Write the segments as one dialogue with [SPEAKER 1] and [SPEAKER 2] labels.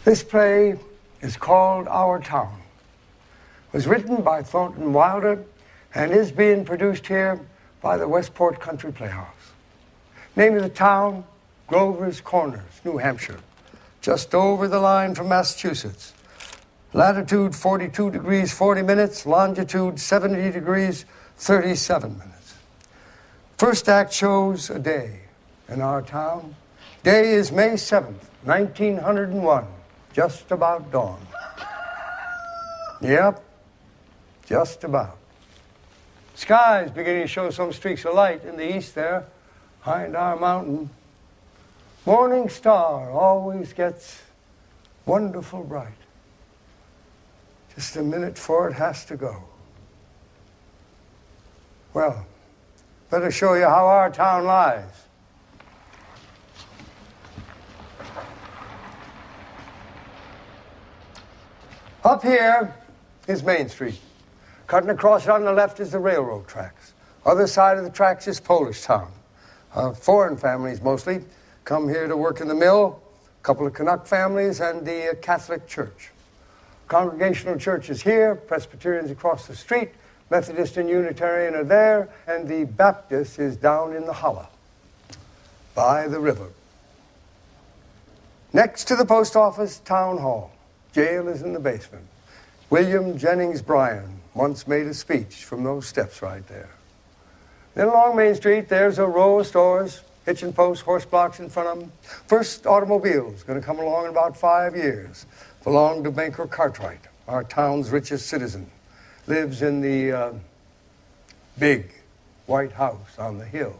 [SPEAKER 1] This play is called Our Town. It was written by Thornton Wilder and is being produced here by the Westport Country Playhouse. Name of the town, Grover's Corners, New Hampshire, just over the line from Massachusetts. Latitude 42 degrees 40 minutes, longitude 70 degrees 37 minutes. First act shows a day in our town. Day is May 7th, 1901, just about dawn. Yep, just about. Sky's beginning to show some streaks of light in the east there, behind our mountain. Morning star always gets wonderful bright. Just a minute before it has to go. Well, better show you how our town lies. Up here is Main Street. Cutting across it on the left is the railroad tracks. Other side of the tracks is Polish town. Foreign families mostly come here to work in the mill, a couple of Canuck families, and the Catholic Church. Congregational church is here, Presbyterians across the street, Methodist and Unitarian are there, and the Baptist is down in the hollow, by the river. Next to the post office, Town Hall. Jail is in the basement. William Jennings Bryan once made a speech from those steps right there. Then along Main Street, there's a row of stores, hitching posts, horse blocks in front of them. First automobile's going to come along in about 5 years. Belonged to banker Cartwright, our town's richest citizen. Lives in the big white house on the hill.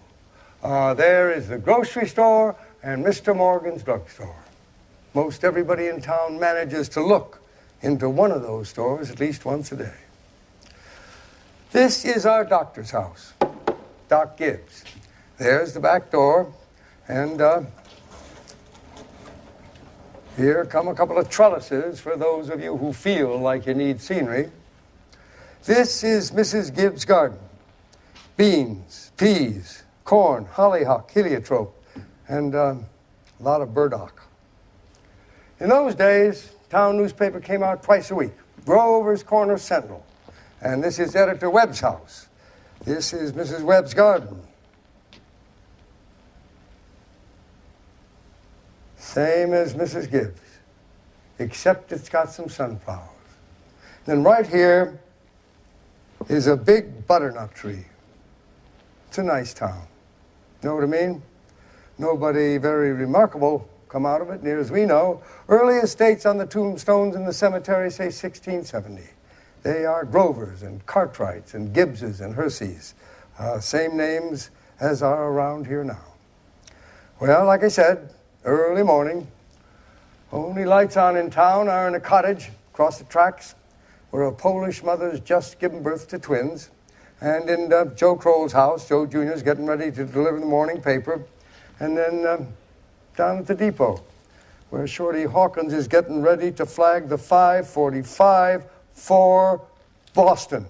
[SPEAKER 1] There is the grocery store and Mr. Morgan's drugstore. Most everybody in town manages to look into one of those stores at least once a day. This is our doctor's house, Doc Gibbs. There's the back door, and here come a couple of trellises for those of you who feel like you need scenery. This is Mrs. Gibbs' garden. Beans, peas, corn, hollyhock, heliotrope, and a lot of burdock. In those days, town newspaper came out twice a week, Grover's Corner Sentinel. And this is Editor Webb's house. This is Mrs. Webb's garden. Same as Mrs. Gibbs, except it's got some sunflowers. Then right here is a big butternut tree. It's a nice town. Know what I mean? Nobody very remarkable come out of it, near as we know. Earliest dates on the tombstones in the cemetery say 1670. They are Grovers and Cartwrights and Gibbses and Herseys. Same names as are around here now. Well, like I said, early morning. Only lights on in town are in a cottage across the tracks where a Polish mother's just given birth to twins. And in Joe Kroll's house, Joe Jr.'s getting ready to deliver the morning paper. And then down at the depot, where Shorty Hawkins is getting ready to flag the 5:45 for Boston.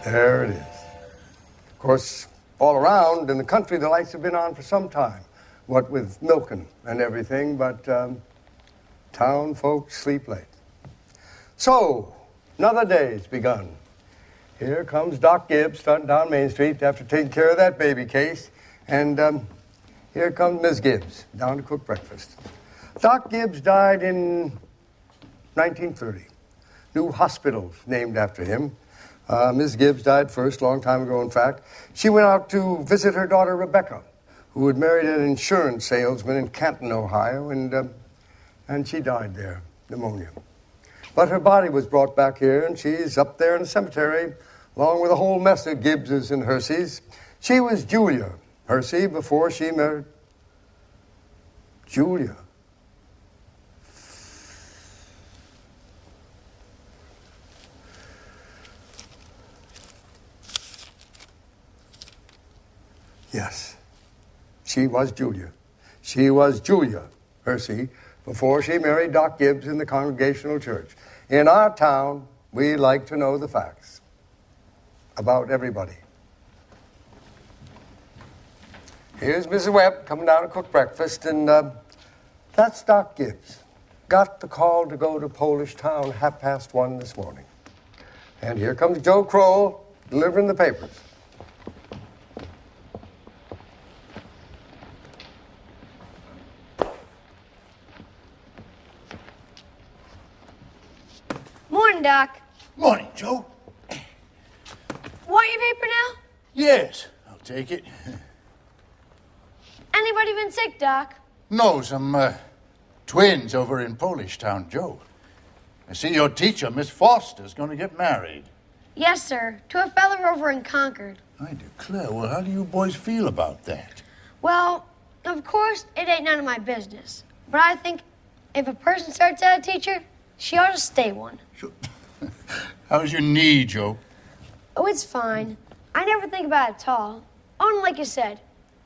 [SPEAKER 1] There it is. Of course, all around in the country, the lights have been on for some time, what with milking and everything, but town folks sleep late. So, another day's begun. Here comes Doc Gibbs starting down Main Street after taking care of that baby case, and here comes Ms. Gibbs down to cook breakfast. Doc Gibbs died in 1930. New hospitals named after him. Ms. Gibbs died first, a long time ago, in fact. She went out to visit her daughter, Rebecca, who had married an insurance salesman in Canton, Ohio, and she died there, pneumonia. But her body was brought back here, and she's up there in the cemetery, along with a whole mess of Gibbses and Herseys. She was Julia Hersey before she married Julia. Yes, she was Julia. She was Julia Hersey before she married Doc Gibbs in the Congregational Church. In our town, we like to know the facts about everybody. Here's Mrs. Webb coming down to cook breakfast, and that's Doc Gibbs. got the call to go to Polish Town 1:30 this morning. And here comes Joe Kroll delivering the papers.
[SPEAKER 2] Morning, Doc.
[SPEAKER 3] Morning, Joe.
[SPEAKER 2] Want your paper now?
[SPEAKER 3] Yes, I'll take it.
[SPEAKER 2] Anybody been sick, Doc?
[SPEAKER 3] No, some twins over in Polish Town, Joe. I see your teacher, Miss Foster's going to get married.
[SPEAKER 2] Yes, sir. To a fella over in Concord.
[SPEAKER 3] I declare, well, how do you boys feel about that?
[SPEAKER 2] Well, of course, it ain't none of my business. But I think if a person starts out a teacher, she ought to stay one.
[SPEAKER 3] Sure. How's your knee, Joe?
[SPEAKER 2] Oh, it's fine. I never think about it at all. Only like you said,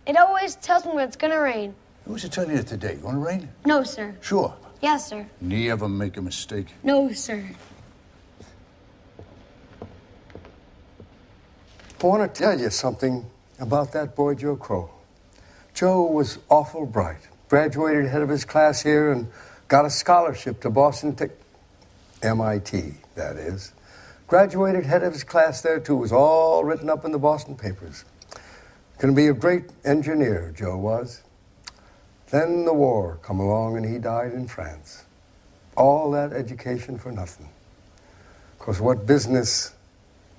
[SPEAKER 2] it always tells me when it's gonna rain.
[SPEAKER 3] Who was it telling you today? Gonna rain?
[SPEAKER 2] No, sir.
[SPEAKER 3] Sure.
[SPEAKER 2] Yes, sir.
[SPEAKER 3] Knee ever make a mistake?
[SPEAKER 2] No, sir.
[SPEAKER 1] I want to tell you something about that boy, Joe Crow. Joe was awful bright. Graduated head of his class here and got a scholarship to Boston MIT, that is. Graduated head of his class there, too. It was all written up in the Boston papers. Going to be a great engineer, Joe was. Then the war come along and he died in France. All that education for nothing. Of course, what business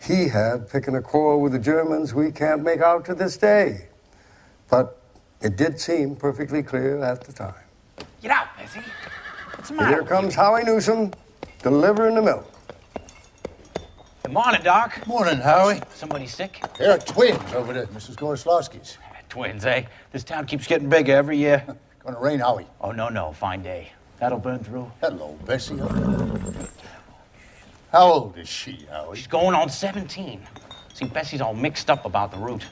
[SPEAKER 1] he had picking a quarrel with the Germans we can't make out to this day. But it did seem perfectly clear at the time.
[SPEAKER 4] Get out, Bessie. What's the matter?
[SPEAKER 1] And here comes Howie Newsom delivering the milk.
[SPEAKER 4] Good morning, Doc.
[SPEAKER 3] Morning, Howie.
[SPEAKER 4] Somebody sick?
[SPEAKER 3] There are twins over there, Mrs. Gorslowski's.
[SPEAKER 4] Twins, eh? This town keeps getting bigger every year.
[SPEAKER 3] Gonna rain, Howie.
[SPEAKER 4] Oh, no. Fine day. That'll burn through.
[SPEAKER 3] Hello, Bessie. How old is she, Howie?
[SPEAKER 4] She's going on 17. See, Bessie's all mixed up about the root.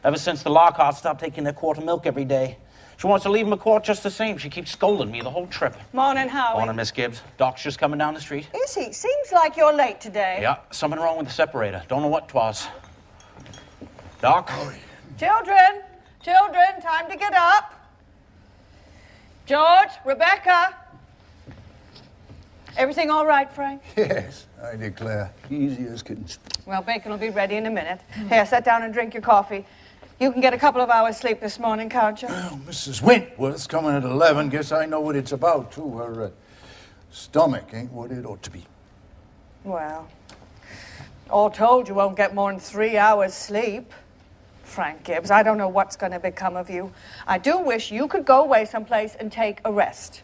[SPEAKER 4] Ever since the Lockharts stopped taking their quart of milk every day. She wants to leave them a quart just the same. She keeps scolding me the whole trip.
[SPEAKER 5] Morning, Howie.
[SPEAKER 4] Morning, Miss Gibbs. Doc's just coming down the street.
[SPEAKER 5] Is he? Seems like you're late today.
[SPEAKER 4] Yeah, something wrong with the separator. Don't know what 'twas. Doc?
[SPEAKER 5] Children, time to get up. George, Rebecca. Everything all right, Frank?
[SPEAKER 3] Yes, I declare. Easy as kittens.
[SPEAKER 5] Well, bacon will be ready in a minute. Here, sit down and drink your coffee. You can get a couple of hours sleep this morning, can't you?
[SPEAKER 3] Well, Mrs. Wentworth's coming at 11. Guess I know what it's about, too. Her stomach ain't what it ought to be.
[SPEAKER 5] Well, all told, you won't get more than 3 hours sleep. Frank Gibbs, I don't know what's going to become of you. I do wish you could go away someplace and take a rest.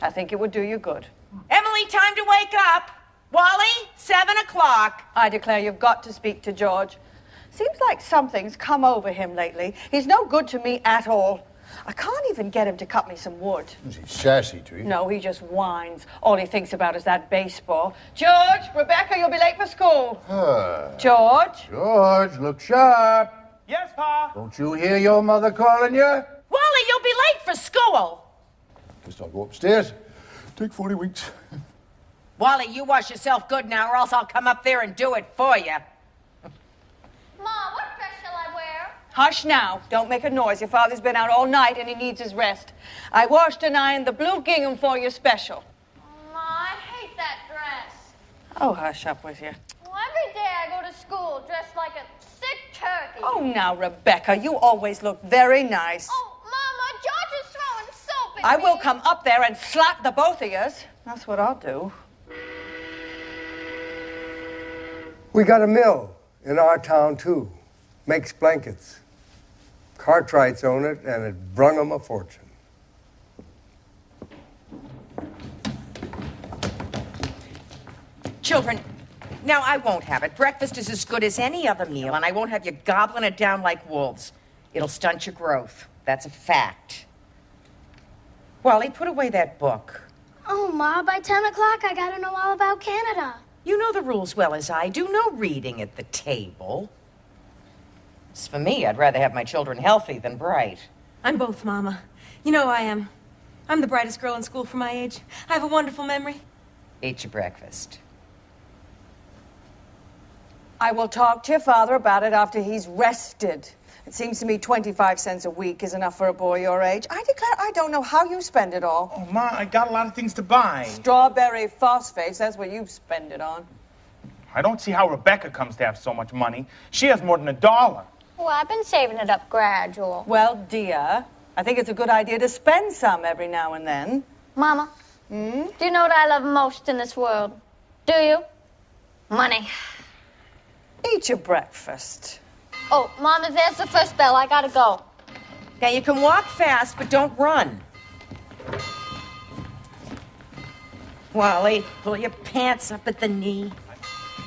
[SPEAKER 5] I think it would do you good.
[SPEAKER 6] Emily, time to wake up. Wally, 7 o'clock.
[SPEAKER 5] I declare you've got to speak to George. Seems like something's come over him lately. He's no good to me at all. I can't even get him to cut me some wood.
[SPEAKER 3] Is he sassy to you?
[SPEAKER 5] No, he just whines. All he thinks about is that baseball. George, Rebecca, you'll be late for school. George?
[SPEAKER 3] George, look sharp.
[SPEAKER 4] Yes, Pa.
[SPEAKER 3] Don't you hear your mother calling you?
[SPEAKER 6] Wally, you'll be late for school.
[SPEAKER 3] Guess I'll go upstairs. Take 40 weeks.
[SPEAKER 6] Wally, you wash yourself good now, or else I'll come up there and do it for you.
[SPEAKER 2] Mom, what dress shall I wear?
[SPEAKER 5] Hush now. Don't make a noise. Your father's been out all night and he needs his rest. I washed and ironed the blue gingham for you special.
[SPEAKER 2] Ma, I hate that dress.
[SPEAKER 5] Oh, hush up with you.
[SPEAKER 2] Well, every day I go to school dressed like a sick turkey.
[SPEAKER 5] Oh, now, Rebecca, you always look very nice.
[SPEAKER 2] Oh, Mama, George is throwing soap at
[SPEAKER 5] I
[SPEAKER 2] me.
[SPEAKER 5] will come up there and slap the both of yous. That's what I'll do.
[SPEAKER 1] We got a mill in our town, too. Makes blankets. Cartwrights own it, and it brung them a fortune.
[SPEAKER 6] Children, now I won't have it. Breakfast is as good as any other meal, and I won't have you gobbling it down like wolves. It'll stunt your growth. That's a fact. Wally, put away that book.
[SPEAKER 2] Oh, Ma, by 10 o'clock I gotta know all about Canada.
[SPEAKER 6] You know the rules well as I do. No reading at the table. As for me, I'd rather have my children healthy than bright.
[SPEAKER 7] I'm both, Mama. You know I am. I'm the brightest girl in school for my age. I have a wonderful memory.
[SPEAKER 6] Ate your breakfast.
[SPEAKER 5] I will talk to your father about it after he's rested. It seems to me 25 cents a week is enough for a boy your age. I declare I don't know how you spend it all.
[SPEAKER 8] Oh, Ma, I got a lot of things to buy.
[SPEAKER 5] Strawberry phosphates, that's what you spend it on.
[SPEAKER 8] I don't see how Rebecca comes to have so much money. She has more than $1.
[SPEAKER 9] Well, I've been saving it up gradual.
[SPEAKER 5] Well, dear, I think it's a good idea to spend some every now and then.
[SPEAKER 9] Mama, do you know what I love most in this world? Do you? Money.
[SPEAKER 5] Eat your breakfast.
[SPEAKER 9] Oh, Mama, there's the first bell. I gotta go.
[SPEAKER 6] Now, you can walk fast, but don't run. Wally, pull your pants up at the knee.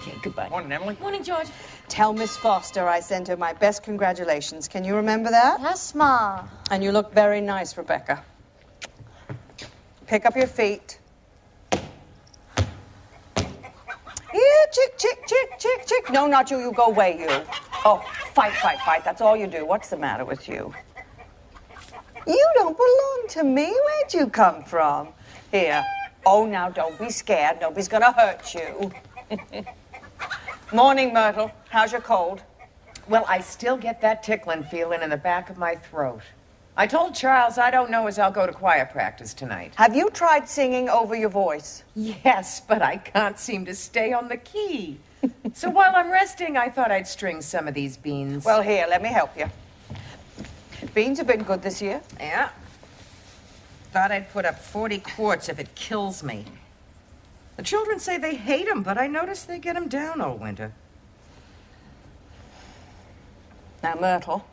[SPEAKER 6] Okay, goodbye.
[SPEAKER 8] Morning, Emily.
[SPEAKER 7] Morning, George.
[SPEAKER 5] Tell Miss Foster I sent her my best congratulations. Can you remember that?
[SPEAKER 9] Yes, Ma.
[SPEAKER 5] And you look very nice, Rebecca. Pick up your feet. Yeah, chick, chick, chick, chick, chick. No, not you. You go away, you. Oh, fight, fight, fight. That's all you do. What's the matter with you? You don't belong to me. Where'd you come from? Here. Oh, now, don't be scared. Nobody's gonna hurt you. Morning, Myrtle. How's your cold?
[SPEAKER 6] Well, I still get that tickling feeling in the back of my throat. I told Charles I don't know as I'll go to choir practice tonight.
[SPEAKER 5] Have you tried singing over your voice?
[SPEAKER 6] Yes, but I can't seem to stay on the key. So while I'm resting, I thought I'd string some of these beans.
[SPEAKER 5] Well, here, let me help you. Beans have been good this year.
[SPEAKER 6] Yeah. Thought I'd put up 40 quarts if it kills me. The children say they hate them, but I notice they get them down all winter.
[SPEAKER 5] Now, Myrtle,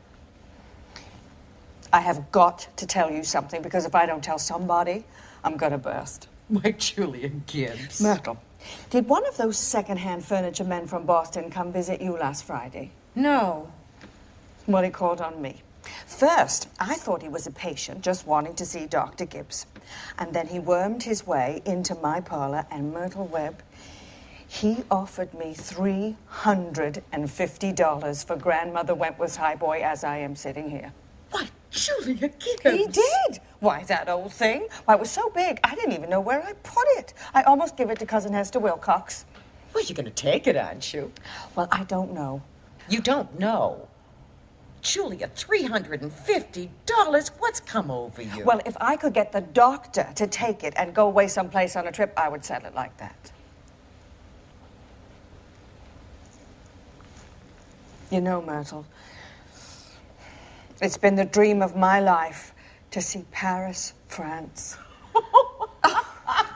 [SPEAKER 5] I have got to tell you something, because if I don't tell somebody, I'm going to burst.
[SPEAKER 6] Why, Julia Gibbs.
[SPEAKER 5] Myrtle, did one of those second-hand furniture men from Boston come visit you last Friday?
[SPEAKER 6] No.
[SPEAKER 5] Well, he called on me. First, I thought he was a patient just wanting to see Dr. Gibbs. And then he wormed his way into my parlor, and Myrtle Webb, he offered me $350 for Grandmother Wentworth's highboy as I am sitting here.
[SPEAKER 6] Why, Julia Gibbs.
[SPEAKER 5] He did. Why, that old thing. Why, it was so big, I didn't even know where I put it. I almost gave it to Cousin Hester Wilcox.
[SPEAKER 6] Well, you're going to take it, aren't you?
[SPEAKER 5] Well, I don't know.
[SPEAKER 6] You don't know? Julia, $350? What's come over you?
[SPEAKER 5] Well, if I could get the doctor to take it and go away someplace on a trip, I would sell it like that. You know, Myrtle, it's been the dream of my life to see Paris, France.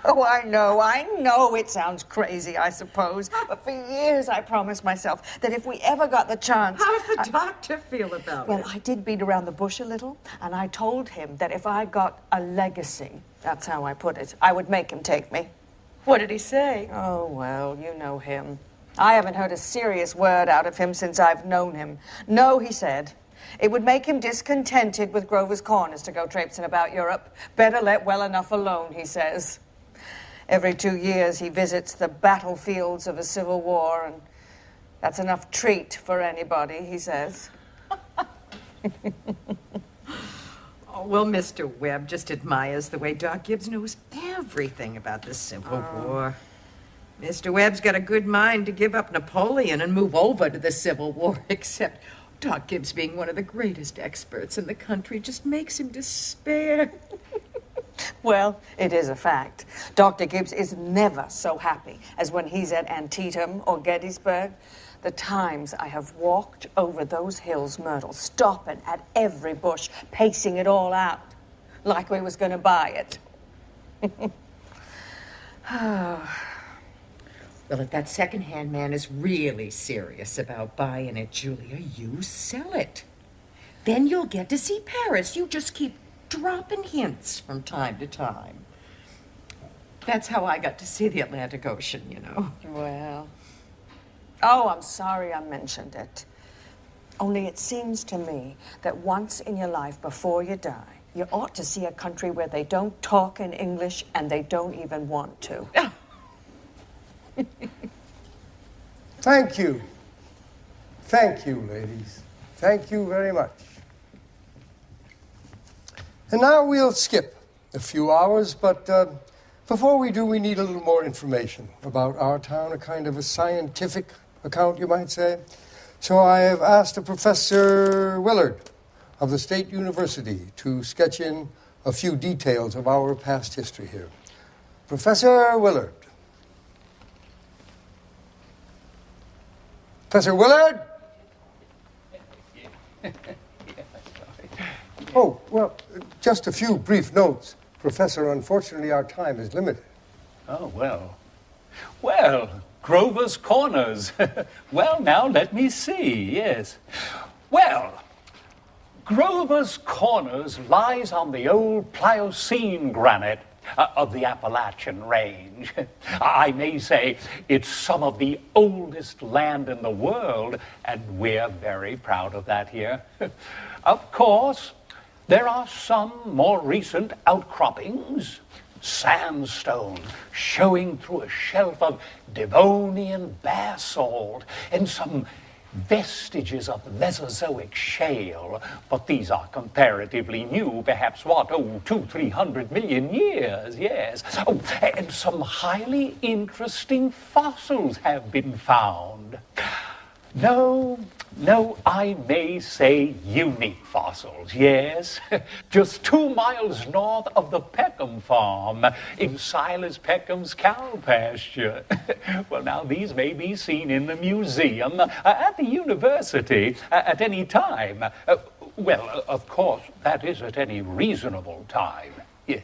[SPEAKER 5] Oh, I know it sounds crazy, I suppose. But for years I promised myself that if we ever got the chance...
[SPEAKER 6] How's the doctor feel about it?
[SPEAKER 5] Well, I did beat around the bush a little, and I told him that if I got a legacy, that's how I put it, I would make him take me.
[SPEAKER 6] What did he say?
[SPEAKER 5] Oh, well, you know him. I haven't heard a serious word out of him since I've known him. No, he said. It would make him discontented with Grover's Corners to go traipsing about Europe. Better let well enough alone, he says. Every 2 years he visits the battlefields of a civil war, and that's enough treat for anybody, he says.
[SPEAKER 6] Oh, well, Mr. Webb just admires the way Doc Gibbs knows everything about the Civil War. Mr. Webb's got a good mind to give up Napoleon and move over to the Civil War, except Doc Gibbs, being one of the greatest experts in the country, just makes him despair.
[SPEAKER 5] Well, it is a fact. Dr. Gibbs is never so happy as when he's at Antietam or Gettysburg. The times I have walked over those hills, Myrtle, stopping at every bush, pacing it all out, like we was going to buy it.
[SPEAKER 6] Well, if that second-hand man is really serious about buying it, Julia, you sell it. Then you'll get to see Paris. You just keep dropping hints from time to time. That's how I got to see the Atlantic Ocean, you know.
[SPEAKER 5] Well, oh, I'm sorry I mentioned it. Only it seems to me that once in your life before you die, you ought to see a country where they don't talk in English and they don't even want to.
[SPEAKER 1] Thank you. Thank you, ladies. Thank you very much. And now we'll skip a few hours, but before we do, we need a little more information about our town, a kind of a scientific account, you might say. So I have asked Professor Willard of the State University to sketch in a few details of our past history here. Professor Willard. Professor Willard? Oh, well, just a few brief notes. Professor, unfortunately, our time is limited.
[SPEAKER 10] Oh, well. Well, Grover's Corners. Well, now, let me see, yes. Well, Grover's Corners lies on the old Pliocene granite of the Appalachian Range. I may say it's some of the oldest land in the world, and we're very proud of that here. Of course, there are some more recent outcroppings. Sandstone showing through a shelf of Devonian basalt and some vestiges of Mesozoic shale, but these are comparatively new, perhaps, 200-300 million years, yes. Oh, and some highly interesting fossils have been found. No, I may say unique fossils, yes. Just 2 miles north of the Peckham farm, in Silas Peckham's cow pasture. Well, now, these may be seen in the museum, at the university, at any time. Well, of course, that is at any reasonable time. Yes.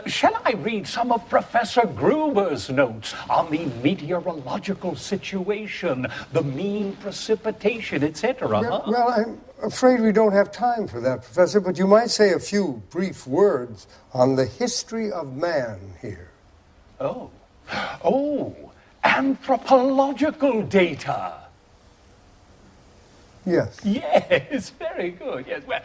[SPEAKER 10] Shall I read some of Professor Gruber's notes on the meteorological situation, the mean precipitation, etc.?
[SPEAKER 1] Well, I'm afraid we don't have time for that, Professor, but you might say a few brief words on the history of man here.
[SPEAKER 10] Oh, anthropological data.
[SPEAKER 1] Yes.
[SPEAKER 10] Yes, very good. Yes, well,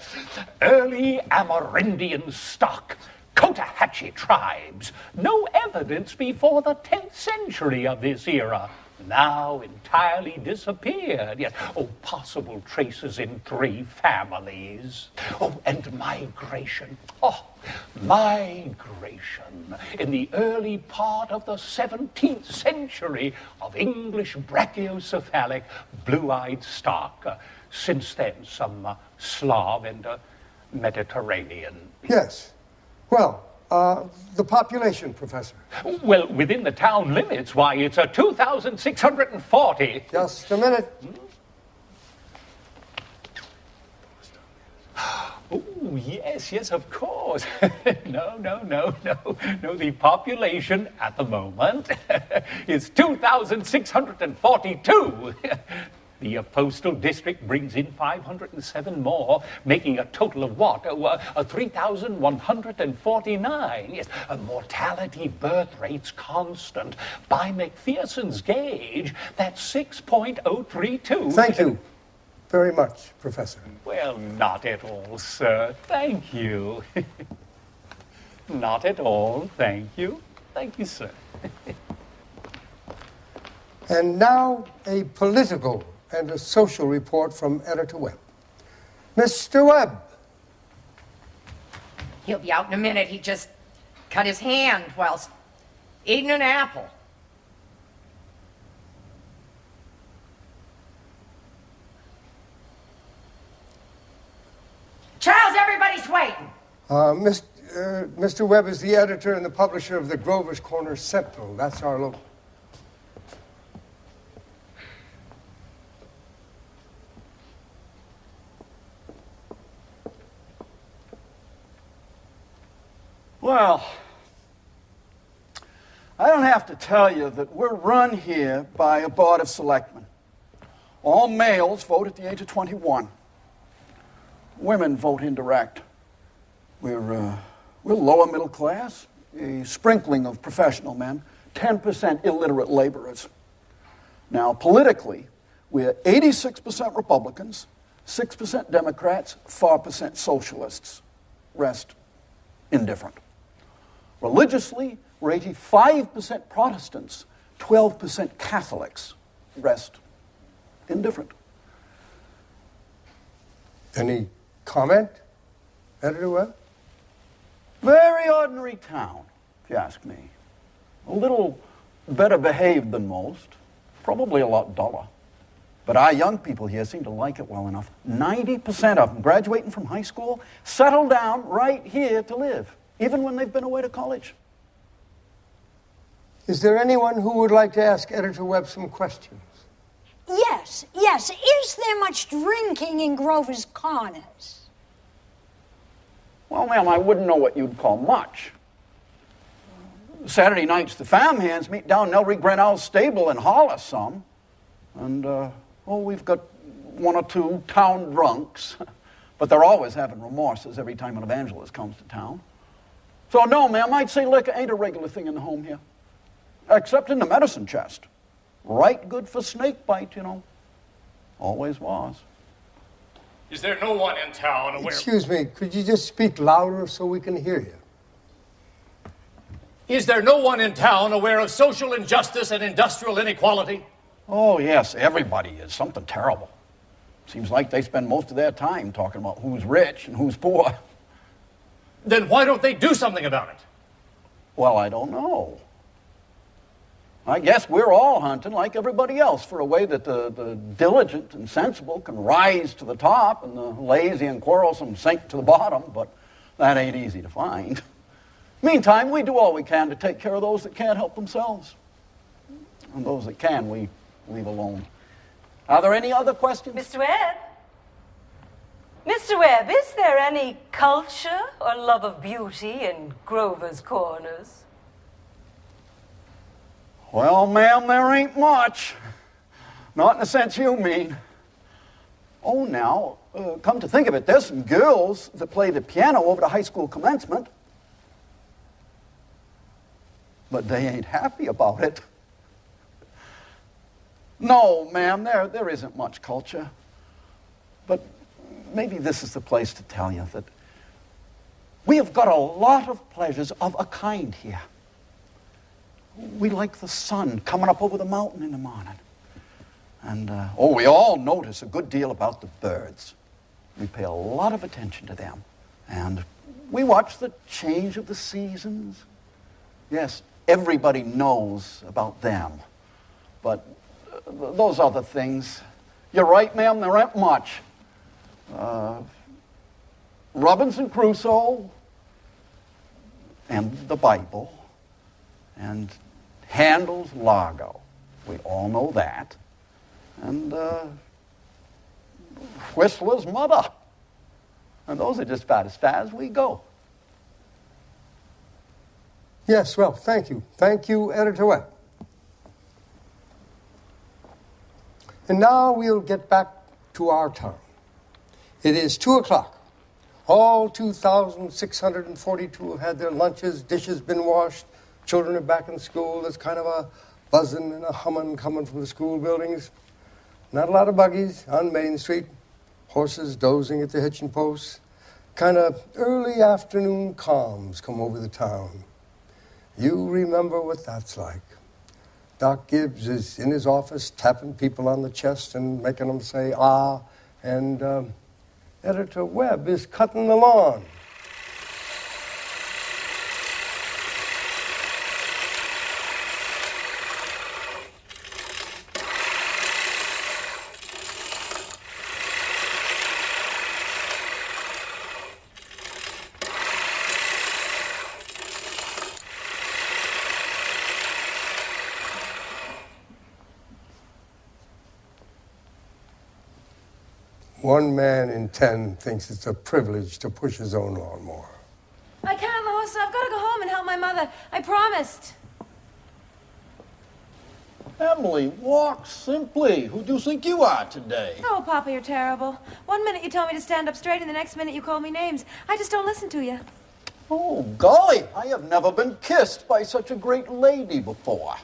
[SPEAKER 10] early Amerindian stock, Cotahatchee tribes, no evidence before the 10th century of this era. Now entirely disappeared. Yes. Oh, possible traces in 3 families. Oh, and migration. Oh, migration in the early part of the 17th century of English brachiocephalic blue-eyed stock. Since then, some Slav and Mediterranean.
[SPEAKER 1] Yes. Well, the population, Professor.
[SPEAKER 10] Well, within the town limits, why, it's 2,640.
[SPEAKER 1] Just a minute.
[SPEAKER 10] Oh, yes, of course. No. The population at the moment is 2,642. The postal district brings in 507 more, making a total of 3,149. Yes, mortality birth rates constant. By McPherson's gauge, that's 6.032.
[SPEAKER 1] Thank you very much, Professor.
[SPEAKER 10] Well, not at all, sir. Thank you. Not at all, thank you. Thank you, sir.
[SPEAKER 1] And now a political and a social report from Editor Webb. Mr. Webb.
[SPEAKER 6] He'll be out in a minute. He just cut his hand whilst eating an apple. Charles, everybody's waiting.
[SPEAKER 1] Mr. Webb is the editor and the publisher of the Grover's Corners Sentinel. That's our local.
[SPEAKER 11] Well, I don't have to tell you that we're run here by a board of selectmen. All males vote at the age of 21. Women vote indirect. We're lower middle class, a sprinkling of professional men, 10% illiterate laborers. Now, politically, we're 86% Republicans, 6% Democrats, 4% socialists, rest indifferent. Religiously, we're 85% Protestants, 12% Catholics, rest indifferent.
[SPEAKER 1] Any comment, Editor Webb?
[SPEAKER 11] Very ordinary town, if you ask me. A little better behaved than most, probably a lot duller. But our young people here seem to like it well enough. 90% of them graduating from high school settle down right here to live, even when they've been away to college.
[SPEAKER 1] Is there anyone who would like to ask Editor Webb some questions?
[SPEAKER 12] Yes, yes. Is there much drinking in Grover's Corners?
[SPEAKER 11] Well, ma'am, I wouldn't know what you'd call much. Saturday nights, the farmhands meet down Nelry Grenell's stable and holler some. And, we've got one or two town drunks. But they're always having remorses every time an evangelist comes to town. So, no, ma'am, I'd say liquor ain't a regular thing in the home here. Except in the medicine chest. Right good for snake bite, you know. Always was.
[SPEAKER 13] Is there no one in town aware...
[SPEAKER 1] Excuse me, could you just speak louder so we can hear you?
[SPEAKER 13] Is there no one in town aware of social injustice and industrial inequality?
[SPEAKER 11] Oh, yes, everybody is. Something terrible. Seems like they spend most of their time talking about who's rich and who's poor.
[SPEAKER 13] Then why don't they do something about it?
[SPEAKER 11] Well, I don't know. I guess we're all hunting like everybody else for a way that the diligent and sensible can rise to the top and the lazy and quarrelsome sink to the bottom, but that ain't easy to find. Meantime, we do all we can to take care of those that can't help themselves. And those that can, we leave alone. Are there any other questions?
[SPEAKER 7] Mr. Webb? Mr. Webb, is there any culture or love of beauty in Grover's Corners?
[SPEAKER 11] Well, ma'am, there ain't much. Not in the sense you mean. Oh, now, come to think of it, there's some girls that play the piano over to high school commencement. But they ain't happy about it. No, ma'am, there isn't much culture. But maybe this is the place to tell you that we have got a lot of pleasures of a kind here. We like the sun coming up over the mountain in the morning. And, we all notice a good deal about the birds. We pay a lot of attention to them. And we watch the change of the seasons. Yes, everybody knows about them. But those other things, you're right, ma'am, there ain't much. Robinson Crusoe and the Bible and Handel's Largo. We all know that. And Whistler's Mother. And those are just about as far as we go.
[SPEAKER 1] Yes, well, thank you. Thank you, Editor Webb. And now we'll get back to our town. It is 2 o'clock. All 2,642 have had their lunches, dishes been washed, children are back in school. There's kind of a buzzing and a humming coming from the school buildings. Not a lot of buggies on Main Street. Horses dozing at the hitching posts. Kind of early afternoon calms come over the town. You remember what that's like. Doc Gibbs is in his office tapping people on the chest and making them say, ah, and Editor Webb is cutting the lawn. One man in 10 thinks it's a privilege to push his own lawnmower.
[SPEAKER 7] I can't, Lois. I've got to go home and help my mother. I promised.
[SPEAKER 11] Emily, walk simply. Who do you think you are today?
[SPEAKER 7] Oh, Papa, you're terrible. One minute you tell me to stand up straight, and the next minute you call me names. I just don't listen to you.
[SPEAKER 11] Oh, golly, I have never been kissed by such a great lady before.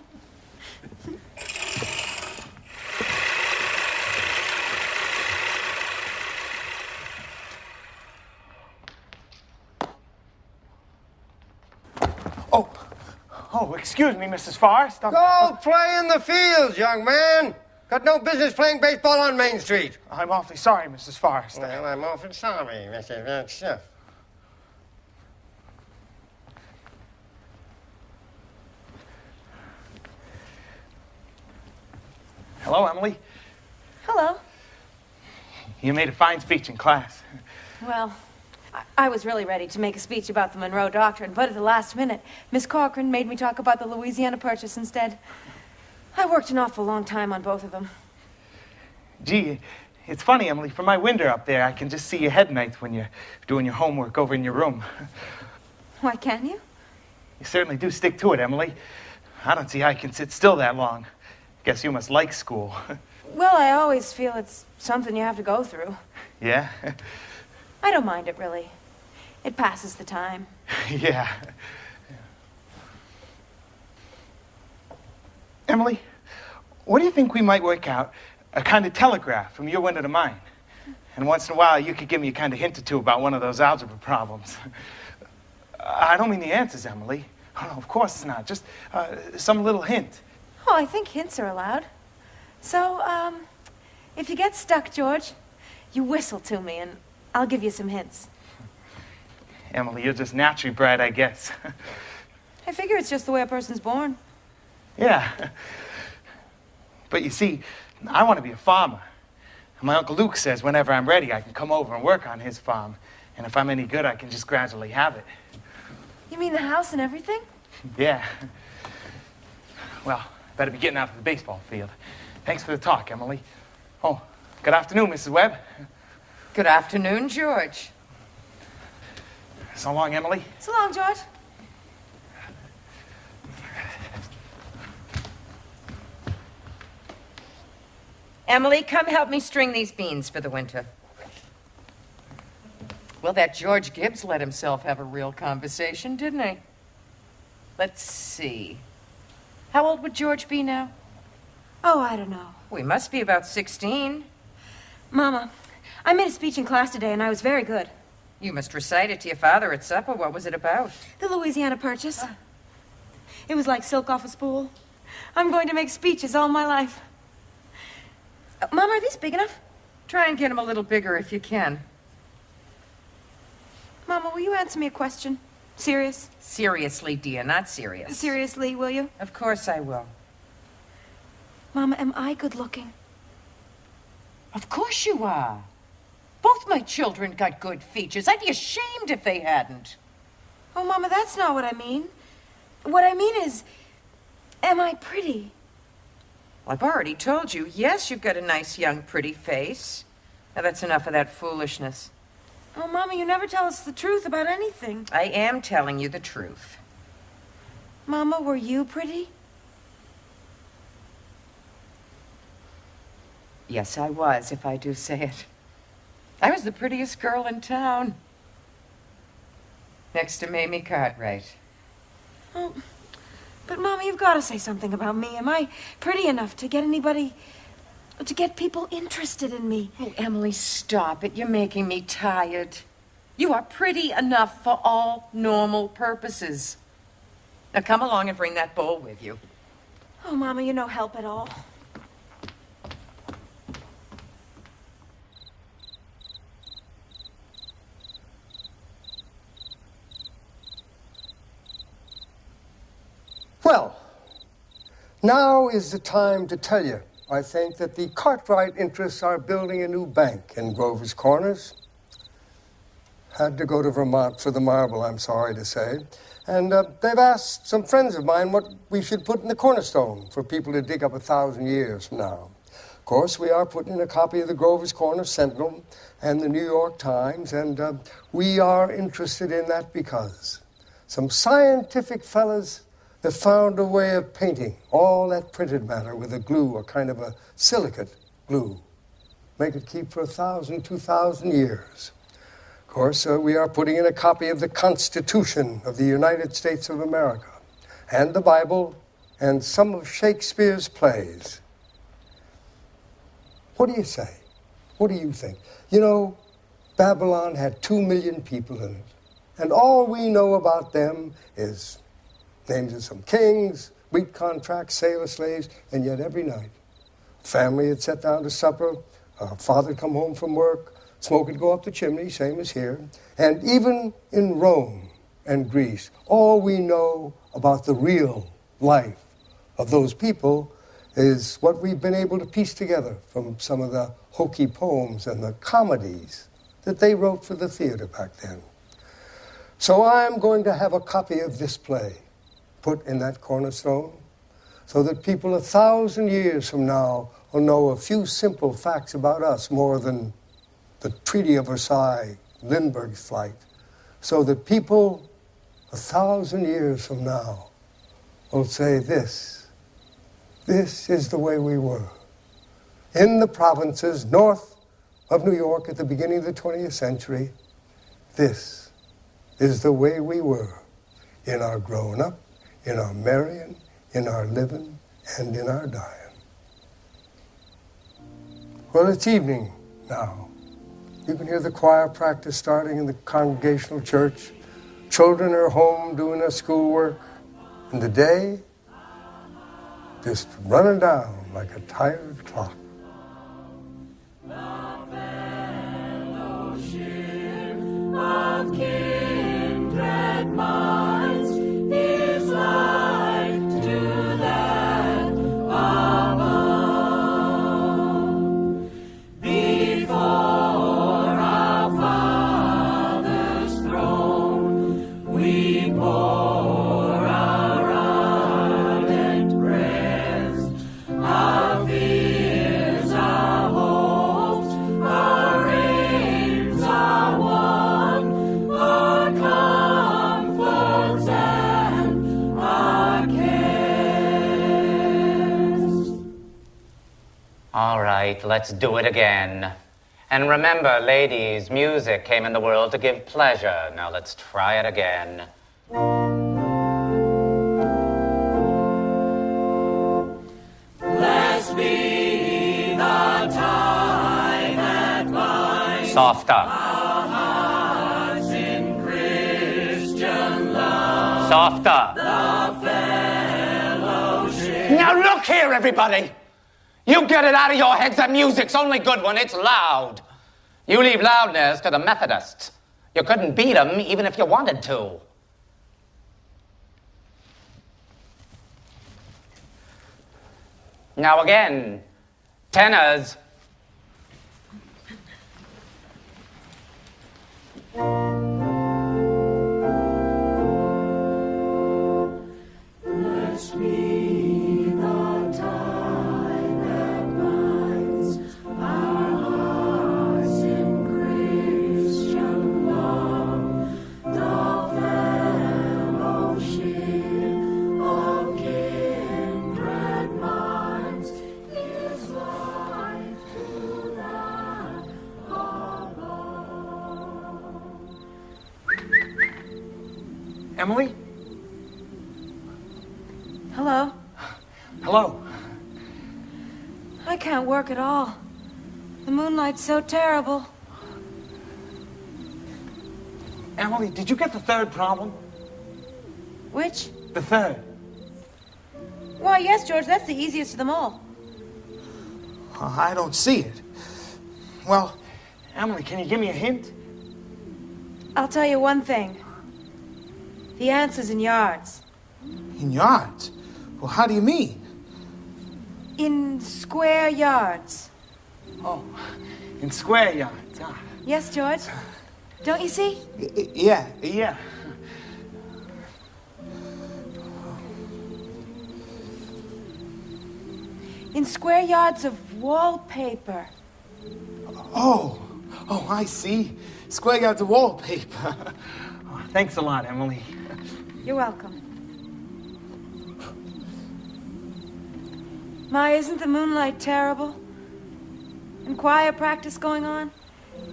[SPEAKER 8] Oh, excuse me, Mrs. Forrest.
[SPEAKER 1] Go play in the fields, young man. Got no business playing baseball on Main Street.
[SPEAKER 8] I'm awfully sorry, Mrs. Forrest.
[SPEAKER 1] Well, I'm awfully sorry, Mr. Ratchett.
[SPEAKER 8] Hello, Emily.
[SPEAKER 7] Hello.
[SPEAKER 8] You made a fine speech in class.
[SPEAKER 7] Well, I was really ready to make a speech about the Monroe Doctrine, but at the last minute, Miss Corcoran made me talk about the Louisiana Purchase instead. I worked an awful long time on both of them.
[SPEAKER 8] Gee, it's funny, Emily. From my window up there, I can just see your head nights when you're doing your homework over in your room.
[SPEAKER 7] Why, can you?
[SPEAKER 8] You certainly do stick to it, Emily. I don't see how you can sit still that long. Guess you must like school.
[SPEAKER 7] Well, I always feel it's something you have to go through.
[SPEAKER 8] Yeah?
[SPEAKER 7] I don't mind it, really. It passes the time.
[SPEAKER 8] Yeah. Emily, what do you think we might work out? A kind of telegraph from your window to mine. And once in a while, you could give me a kind of hint or two about one of those algebra problems. I don't mean the answers, Emily. Oh, no, of course not. Just some little hint.
[SPEAKER 7] Oh, I think hints are allowed. So, if you get stuck, George, you whistle to me and I'll give you some hints.
[SPEAKER 8] Emily, you're just naturally bright, I guess.
[SPEAKER 7] I figure it's just the way a person's born.
[SPEAKER 8] Yeah. But you see, I want to be a farmer. My Uncle Luke says whenever I'm ready, I can come over and work on his farm. And if I'm any good, I can just gradually have it.
[SPEAKER 7] You mean the house and everything?
[SPEAKER 8] Yeah. Well, better be getting out to the baseball field. Thanks for the talk, Emily. Oh, good afternoon, Mrs. Webb.
[SPEAKER 6] Good afternoon, George.
[SPEAKER 8] So long, Emily.
[SPEAKER 7] So long, George.
[SPEAKER 6] Emily, come help me string these beans for the winter. Well, that George Gibbs let himself have a real conversation, didn't he? Let's see. How old would George be now?
[SPEAKER 7] Oh, I don't know.
[SPEAKER 6] We must be about 16.
[SPEAKER 7] Mama, I made a speech in class today and I was very good.
[SPEAKER 6] You must recite it to your father at supper. What was it about?
[SPEAKER 7] The Louisiana Purchase. It was like silk off a spool. I'm going to make speeches all my life. Mama, are these big enough?
[SPEAKER 6] Try and get them a little bigger if you can.
[SPEAKER 7] Mama, will you answer me a question? Serious?
[SPEAKER 6] Seriously, dear, not serious.
[SPEAKER 7] Seriously, will you?
[SPEAKER 6] Of course I will.
[SPEAKER 7] Mama, am I good looking?
[SPEAKER 6] Of course you are. Both my children got good features. I'd be ashamed if they hadn't.
[SPEAKER 7] Oh, Mama, that's not what I mean. What I mean is, am I pretty?
[SPEAKER 6] Well, I've already told you, yes, you've got a nice, young, pretty face. Now, that's enough of that foolishness.
[SPEAKER 7] Oh, Mama, you never tell us the truth about anything.
[SPEAKER 6] I am telling you the truth.
[SPEAKER 7] Mama, were you pretty?
[SPEAKER 6] Yes, I was, if I do say it. I was the prettiest girl in town. Next to Mamie Cartwright.
[SPEAKER 7] Oh, but Mama, you've got to say something about me. Am I pretty enough to get to get people interested in me?
[SPEAKER 6] Oh, Emily, stop it. You're making me tired. You are pretty enough for all normal purposes. Now come along and bring that bowl with you.
[SPEAKER 7] Oh, Mama, you're no help at all.
[SPEAKER 1] Well, now is the time to tell you, I think, that the Cartwright interests are building a new bank in Grover's Corners. Had to go to Vermont for the marble, I'm sorry to say. And they've asked some friends of mine what we should put in the cornerstone for people to dig up 1,000 years from now. Of course, we are putting in a copy of the Grover's Corner Sentinel and the New York Times, and we are interested in that because some scientific fellas have found a way of painting all that printed matter with a glue, a kind of a silicate glue. Make it keep for 1,000, 2,000 years. Of course, we are putting in a copy of the Constitution of the United States of America, and the Bible, and some of Shakespeare's plays. What do you say? What do you think? You know, Babylon had 2 million people in it, and all we know about them is names of some kings, wheat contracts, sailor slaves, and yet every night, family would sit down to supper, father would come home from work, smoke would go up the chimney, same as here. And even in Rome and Greece, all we know about the real life of those people is what we've been able to piece together from some of the hokey poems and the comedies that they wrote for the theater back then. So I'm going to have a copy of this play put in that cornerstone so that people 1,000 years from now will know a few simple facts about us more than the Treaty of Versailles, Lindbergh's flight, so that people 1,000 years from now will say this is the way we were. In the provinces north of New York at the beginning of the 20th century, this is the way we were in our growing up, in our marrying, in our living, and in our dying. Well, it's evening now. You can hear the choir practice starting in the Congregational Church. Children are home doing their schoolwork. And the day just running down like a tired clock.
[SPEAKER 14] Of kindred minds is like to that above. Before our Father's throne, we pour our ardent prayers, our fears, our hopes, our aims, our wants, our comforts and our cares.
[SPEAKER 15] All right, let's do it again. And remember, ladies, music came in the world to give pleasure. Now let's try it again.
[SPEAKER 14] Blessed be the tie that binds
[SPEAKER 15] Softer.
[SPEAKER 14] our hearts in Christian love.
[SPEAKER 15] Softer.
[SPEAKER 14] The fellowship.
[SPEAKER 15] Now look here, everybody. You get it out of your heads that music's only good when it's loud. You leave loudness to the Methodists. You couldn't beat them even if you wanted to. Now again, tenors.
[SPEAKER 14] Blessed be the tie that binds our hearts in Christian love, the fellowship of kindred minds is like to that above.
[SPEAKER 8] Emily?
[SPEAKER 7] Hello.
[SPEAKER 8] Hello.
[SPEAKER 7] I can't work at all. The moonlight's so terrible.
[SPEAKER 8] Emily, did you get the third problem?
[SPEAKER 7] Which?
[SPEAKER 8] The third.
[SPEAKER 7] Why, yes, George, that's the easiest of them all.
[SPEAKER 8] I don't see it. Well, Emily, can you give me a hint?
[SPEAKER 7] I'll tell you one thing. The answer's in yards.
[SPEAKER 8] In yards? Well, how do you mean?
[SPEAKER 7] In square yards.
[SPEAKER 8] Oh, in square yards. Ah.
[SPEAKER 7] Yes, George? Don't you see?
[SPEAKER 8] Yeah.
[SPEAKER 7] In square yards of wallpaper.
[SPEAKER 8] Oh, I see. Square yards of wallpaper. Oh, thanks a lot, Emily.
[SPEAKER 7] You're welcome. My, isn't the moonlight terrible? And choir practice going on?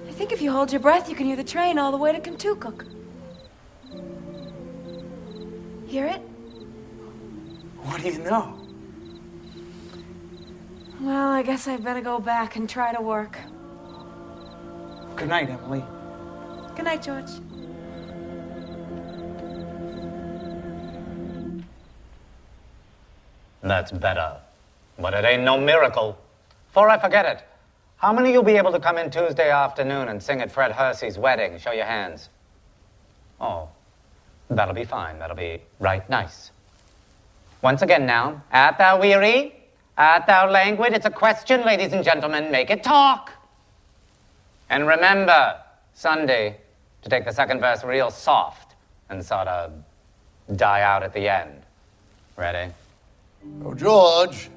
[SPEAKER 7] I think if you hold your breath, you can hear the train all the way to Kentucky. Hear it?
[SPEAKER 8] What do you know?
[SPEAKER 7] Well, I guess I'd better go back and try to work.
[SPEAKER 8] Good night, Emily.
[SPEAKER 7] Good night, George.
[SPEAKER 15] That's better. But it ain't no miracle. Before I forget it, how many of you'll be able to come in Tuesday afternoon and sing at Fred Hersey's wedding? Show your hands. Oh, that'll be fine. That'll be right nice. Once again now, art thou weary? Art thou languid? It's a question, ladies and gentlemen. Make it talk. And remember, Sunday, to take the second verse real soft and sort of die out at the end. Ready?
[SPEAKER 3] Oh, George,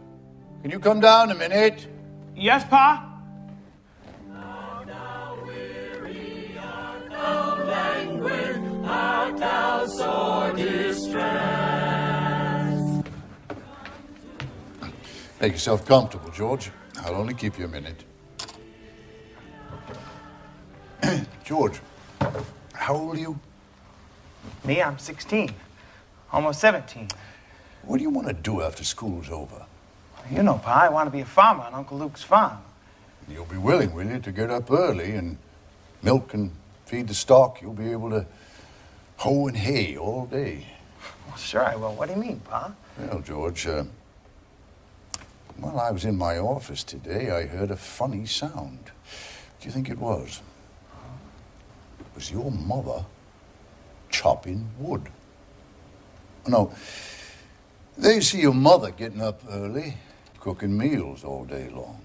[SPEAKER 3] can you come down a minute?
[SPEAKER 8] Yes, Pa?
[SPEAKER 14] Art thou sore distressed?
[SPEAKER 3] Make yourself comfortable, George. I'll only keep you a minute. George, how old are you?
[SPEAKER 8] Me, I'm 16. Almost 17.
[SPEAKER 3] What do you want to do after school's over?
[SPEAKER 8] You know, Pa, I want to be a farmer on Uncle Luke's farm.
[SPEAKER 3] You'll be willing, will you, to get up early and milk and feed the stock? You'll be able to hoe and hay all day.
[SPEAKER 8] Well, sure I will. What do you mean, Pa?
[SPEAKER 3] Well, George, while I was in my office today, I heard a funny sound. What do you think it was? It was your mother chopping wood. No, they see your mother getting up early, cooking meals all day long,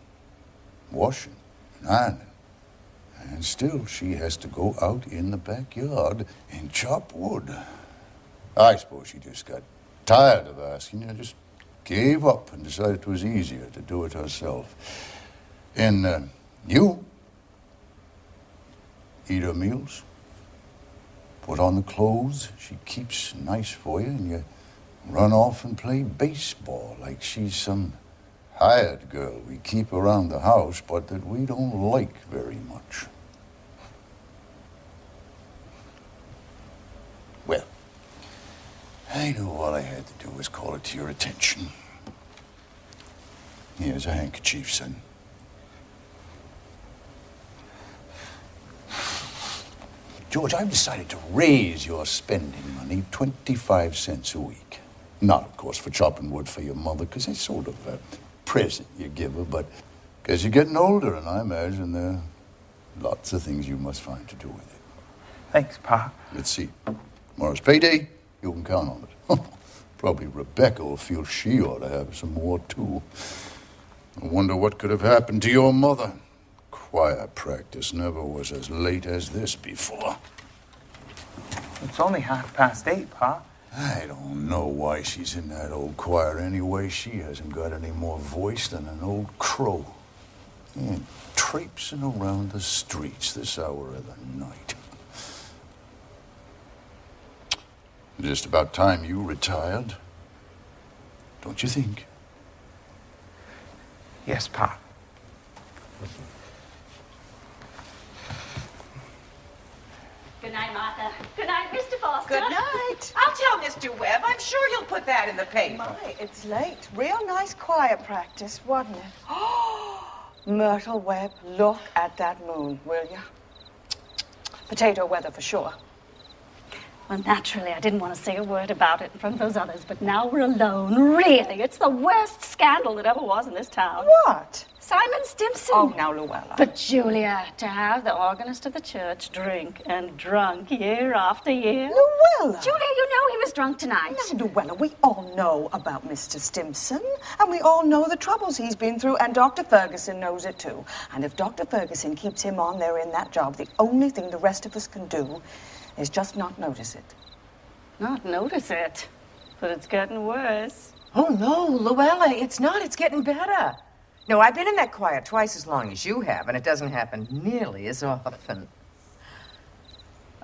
[SPEAKER 3] washing and ironing. And still, she has to go out in the backyard and chop wood. I suppose she just got tired of asking and just gave up and decided it was easier to do it herself. And you eat her meals, put on the clothes she keeps nice for you, and you run off and play baseball like she's some hired girl we keep around the house, but that we don't like very much. Well, I knew all I had to do was call it to your attention. Here's a handkerchief, son. George, I've decided to raise your spending money 25 cents a week. Not, of course, for chopping wood for your mother, because it's sort of a present you give her, but because you're getting older, and I imagine there are lots of things you must find to do with it.
[SPEAKER 8] Thanks, Pa.
[SPEAKER 3] Let's see. Tomorrow's payday, you can count on it. Probably Rebecca will feel she ought to have some more, too. I wonder what could have happened to your mother. Choir practice never was as late as this before.
[SPEAKER 8] It's only 8:30, Pa.
[SPEAKER 3] I don't know why she's in that old choir anyway. She hasn't got any more voice than an old crow. And traipsing around the streets this hour of the night. Just about time you retired. Don't you think?
[SPEAKER 8] Yes, Pa.
[SPEAKER 16] Good night, Martha. Good night, Mr. Foster.
[SPEAKER 6] Good night. I'll tell Mr. Webb. I'm sure you'll put that in the paper.
[SPEAKER 5] My, it's late. Real nice choir practice, wasn't it? Oh, Myrtle Webb, look at that moon, will you? Potato weather for sure.
[SPEAKER 16] Well, naturally, I didn't want to say a word about it in front of those others, but now we're alone. Really, it's the worst scandal that ever was in this town.
[SPEAKER 5] What?
[SPEAKER 16] Simon Stimson.
[SPEAKER 5] Oh, now, Luella.
[SPEAKER 16] But, Julia, to have the organist of the church drink and drunk year after year.
[SPEAKER 5] Luella!
[SPEAKER 16] Julia, you know he was drunk tonight.
[SPEAKER 5] Now, Luella, we all know about Mr. Stimson, and we all know the troubles he's been through, and Dr. Ferguson knows it too. And if Dr. Ferguson keeps him on there in that job, the only thing the rest of us can do is just not notice it.
[SPEAKER 16] Not notice it? But it's getting worse.
[SPEAKER 6] Oh, no, Luella, it's not. It's getting better. No, I've been in that choir twice as long as you have, and it doesn't happen nearly as often.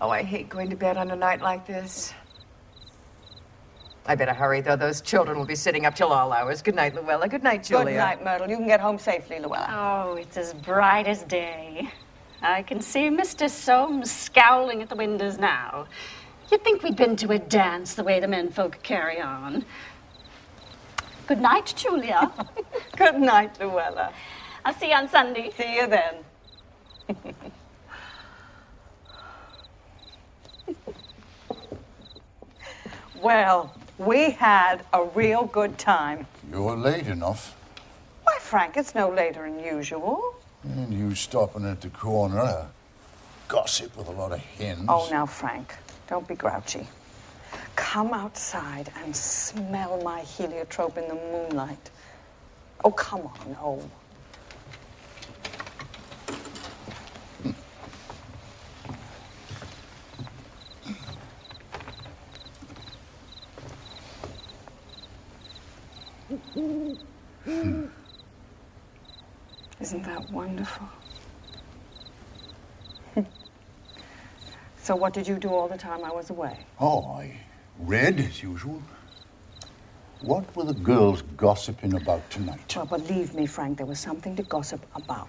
[SPEAKER 6] Oh, I hate going to bed on a night like this. I better hurry, though. Those children will be sitting up till all hours. Good night, Luella. Good night, Julia.
[SPEAKER 5] Good night, Myrtle. You can get home safely, Luella.
[SPEAKER 16] Oh, it's as bright as day. I can see Mr. Soames scowling at the windows now. You'd think we'd been to a dance the way the menfolk carry on. Good night, Julia.
[SPEAKER 5] Good night, Luella.
[SPEAKER 16] I'll see you on Sunday.
[SPEAKER 5] See you then. Well, we had a real good time.
[SPEAKER 3] You're late enough.
[SPEAKER 5] Why, Frank, it's no later than usual.
[SPEAKER 3] And you stopping at the corner, gossip with a lot of hens.
[SPEAKER 5] Oh, now, Frank, don't be grouchy. Come outside and smell my heliotrope in the moonlight. Oh, come on, oh. Isn't that wonderful? So what did you do all the time I was away?
[SPEAKER 3] Oh, I read as usual. What were the girls gossiping about tonight?
[SPEAKER 5] Well, believe me, Frank, there was something to gossip about.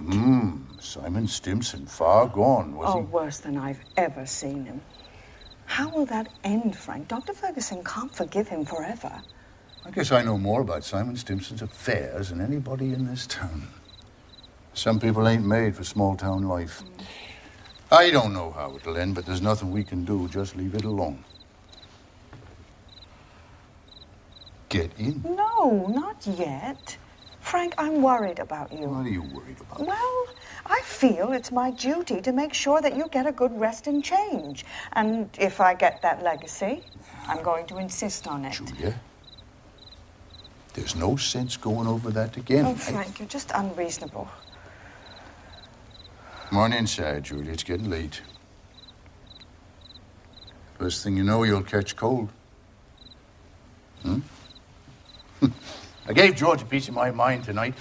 [SPEAKER 3] Simon Stimson, far gone, was
[SPEAKER 5] Oh,
[SPEAKER 3] he?
[SPEAKER 5] worse than I've ever seen him. How will that end, Frank? Dr. Ferguson can't forgive him forever.
[SPEAKER 3] I guess I know more about Simon Stimson's affairs than anybody in this town. Some people ain't made for small-town life. I don't know how it'll end, but there's nothing we can do. Just leave it alone. Get in.
[SPEAKER 5] No, not yet. Frank, I'm worried about you.
[SPEAKER 3] What are you worried about?
[SPEAKER 5] Well, I feel it's my duty to make sure that you get a good rest and change. And if I get that legacy, I'm going to insist on it.
[SPEAKER 3] Julia, there's no sense going over that again.
[SPEAKER 5] Oh, Frank, you're just unreasonable.
[SPEAKER 3] Come on inside, Julia. It's getting late. First thing you know, you'll catch cold. I gave George a piece of my mind tonight.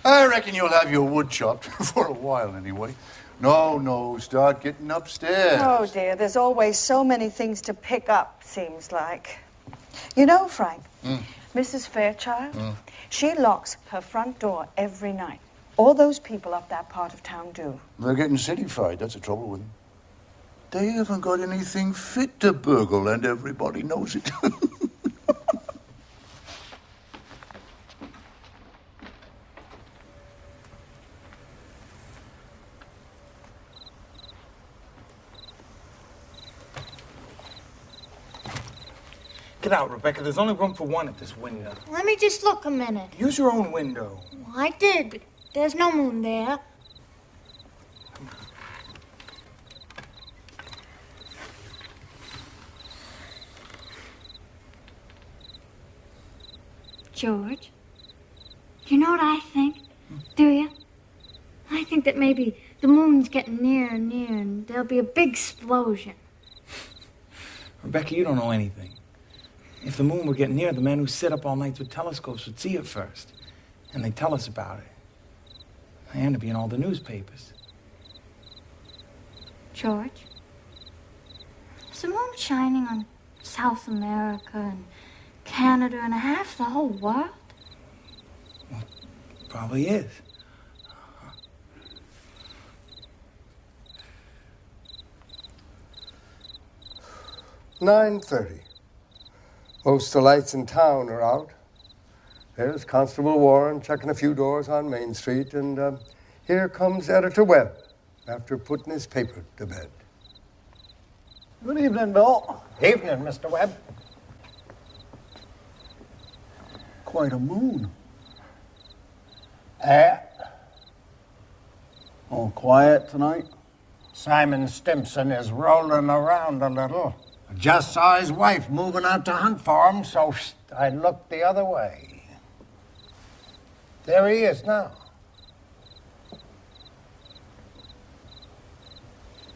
[SPEAKER 3] I reckon you'll have your wood chopped for a while anyway. No, start getting upstairs.
[SPEAKER 5] Oh, dear, there's always so many things to pick up, seems like. You know, Frank, Mrs. Fairchild, she locks her front door every night. All those people up that part of town do.
[SPEAKER 3] They're getting cityfied. That's the trouble with them. They haven't got anything fit to burgle, and everybody knows it.
[SPEAKER 8] Get out, Rebecca. There's only room for one at this window.
[SPEAKER 2] Let me just look a minute.
[SPEAKER 8] Use your own window.
[SPEAKER 2] Well, I did, but there's no moon there. George, you know what I think? Do you? I think that maybe the moon's getting nearer and nearer, and there'll be a big explosion.
[SPEAKER 8] Rebecca, you don't know anything. If the moon were getting near, the men who sit up all nights with telescopes would see it first. And they'd tell us about it. And it'd be in all the newspapers.
[SPEAKER 2] George, is the moon shining on South America and Canada and half the whole world?
[SPEAKER 8] Probably is.
[SPEAKER 1] 9:30. Most of the lights in town are out. There's Constable Warren checking a few doors on Main Street, and here comes Editor Webb after putting his paper to bed.
[SPEAKER 11] Good evening, Bill.
[SPEAKER 13] Evening, Mr. Webb.
[SPEAKER 11] Quite a moon. All quiet tonight?
[SPEAKER 13] Simon Stimson is rolling around a little. Just saw his wife moving out to hunt for him, so I looked the other way. There he is now.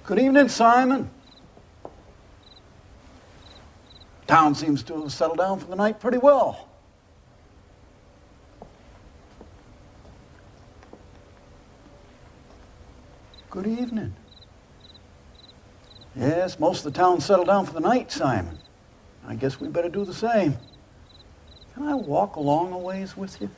[SPEAKER 11] Good evening, Simon. Town seems to have settled down for the night pretty well. Good evening. Yes, most of the town settled down for the night, Simon. I guess we better do the same. Can I walk along a ways with you?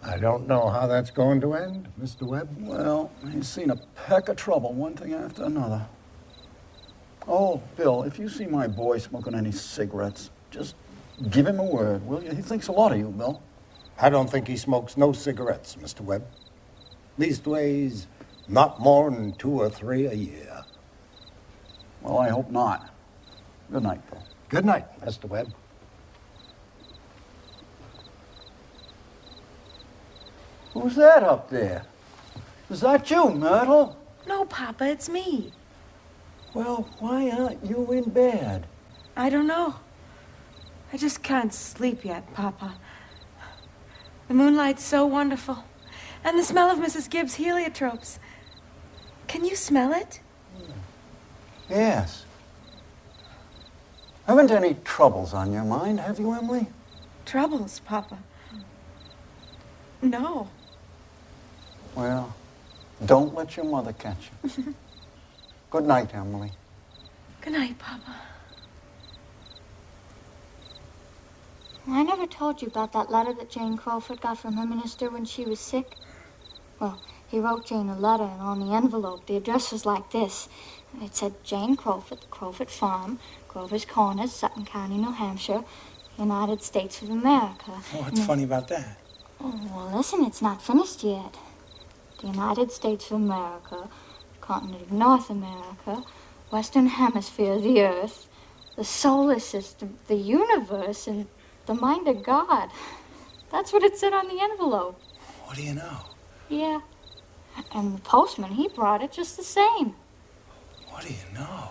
[SPEAKER 13] I don't know how that's going to end, Mr. Webb.
[SPEAKER 11] Well, he's seen a peck of trouble, one thing after another. Oh, Bill, if you see my boy smoking any cigarettes, just give him a word, will you? He thinks a lot of you, Bill.
[SPEAKER 13] I don't think he smokes no cigarettes, Mr. Webb. Leastways, not more than 2 or 3 a year.
[SPEAKER 11] Well, I hope not. Good night, Bill.
[SPEAKER 13] Good night, Mr. Webb.
[SPEAKER 11] Who's that up there? Is that you, Myrtle?
[SPEAKER 7] No, Papa, it's me.
[SPEAKER 11] Well, why aren't you in bed?
[SPEAKER 7] I don't know. I just can't sleep yet, Papa. The moonlight's so wonderful. And the smell of Mrs. Gibbs' heliotropes. Can you smell it?
[SPEAKER 11] Yes. Haven't any troubles on your mind, have you, Emily?
[SPEAKER 7] Troubles, Papa? No.
[SPEAKER 11] Well, don't let your mother catch you. Good night, Emily.
[SPEAKER 7] Good night, Papa.
[SPEAKER 2] I never told you about that letter that Jane Crawford got from her minister when she was sick. Well, he wrote Jane a letter, and on the envelope, the address was like this. It said, Jane Crawford, the Crawford Farm, Grover's Corners, Sutton County, New Hampshire, United States of America.
[SPEAKER 8] What's funny about that?
[SPEAKER 2] Oh, well, listen, it's not finished yet. The United States of America, continent of North America, Western Hemisphere of the Earth, the solar system, the universe, and the mind of God. That's what it said on the envelope.
[SPEAKER 8] What do you know?
[SPEAKER 2] Yeah. And the postman, he brought it just the same.
[SPEAKER 8] What do you know?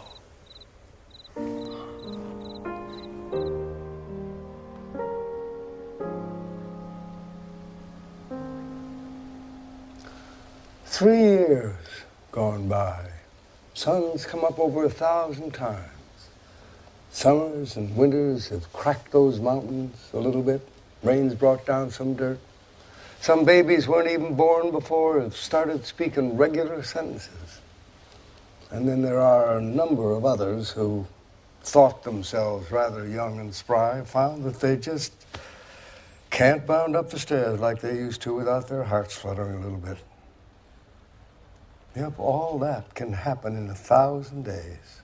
[SPEAKER 1] 3 years gone by. Sun's come up over 1,000 times. Summers and winters have cracked those mountains a little bit. Rain's brought down some dirt. Some babies weren't even born before have started speaking regular sentences. And then there are a number of others who thought themselves rather young and spry, found that they just can't bound up the stairs like they used to without their hearts fluttering a little bit. Yep, all that can happen in 1,000 days.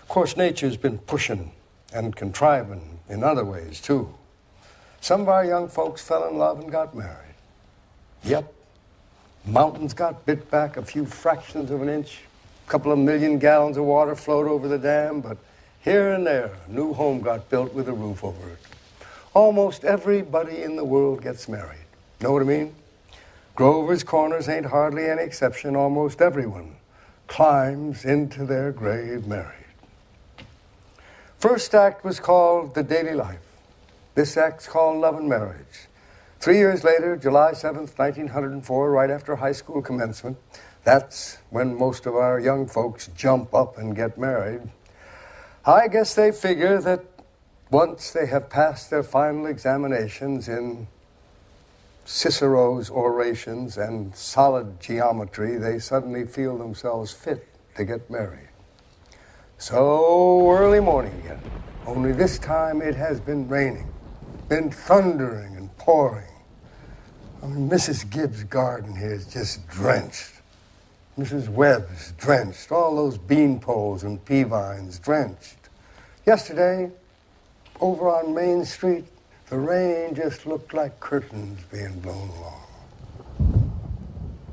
[SPEAKER 1] Of course, nature's been pushing and contriving in other ways, too. Some of our young folks fell in love and got married. Yep, mountains got bit back a few fractions of an inch. A couple of million gallons of water flowed over the dam, but here and there, a new home got built with a roof over it. Almost everybody in the world gets married. Know what I mean? Grover's Corners ain't hardly any exception. Almost everyone climbs into their grave married. First act was called The Daily Life. This act's called Love and Marriage. 3 years later, July 7th, 1904, right after high school commencement, that's when most of our young folks jump up and get married. I guess they figure that once they have passed their final examinations in Cicero's orations and solid geometry, they suddenly feel themselves fit to get married. So early morning again, only this time it has been raining, been thundering and pouring. I mean, Mrs. Gibbs' garden here is just drenched. Mrs. Webb's drenched. All those bean poles and pea vines drenched. Yesterday, over on Main Street, the rain just looked like curtains being blown along.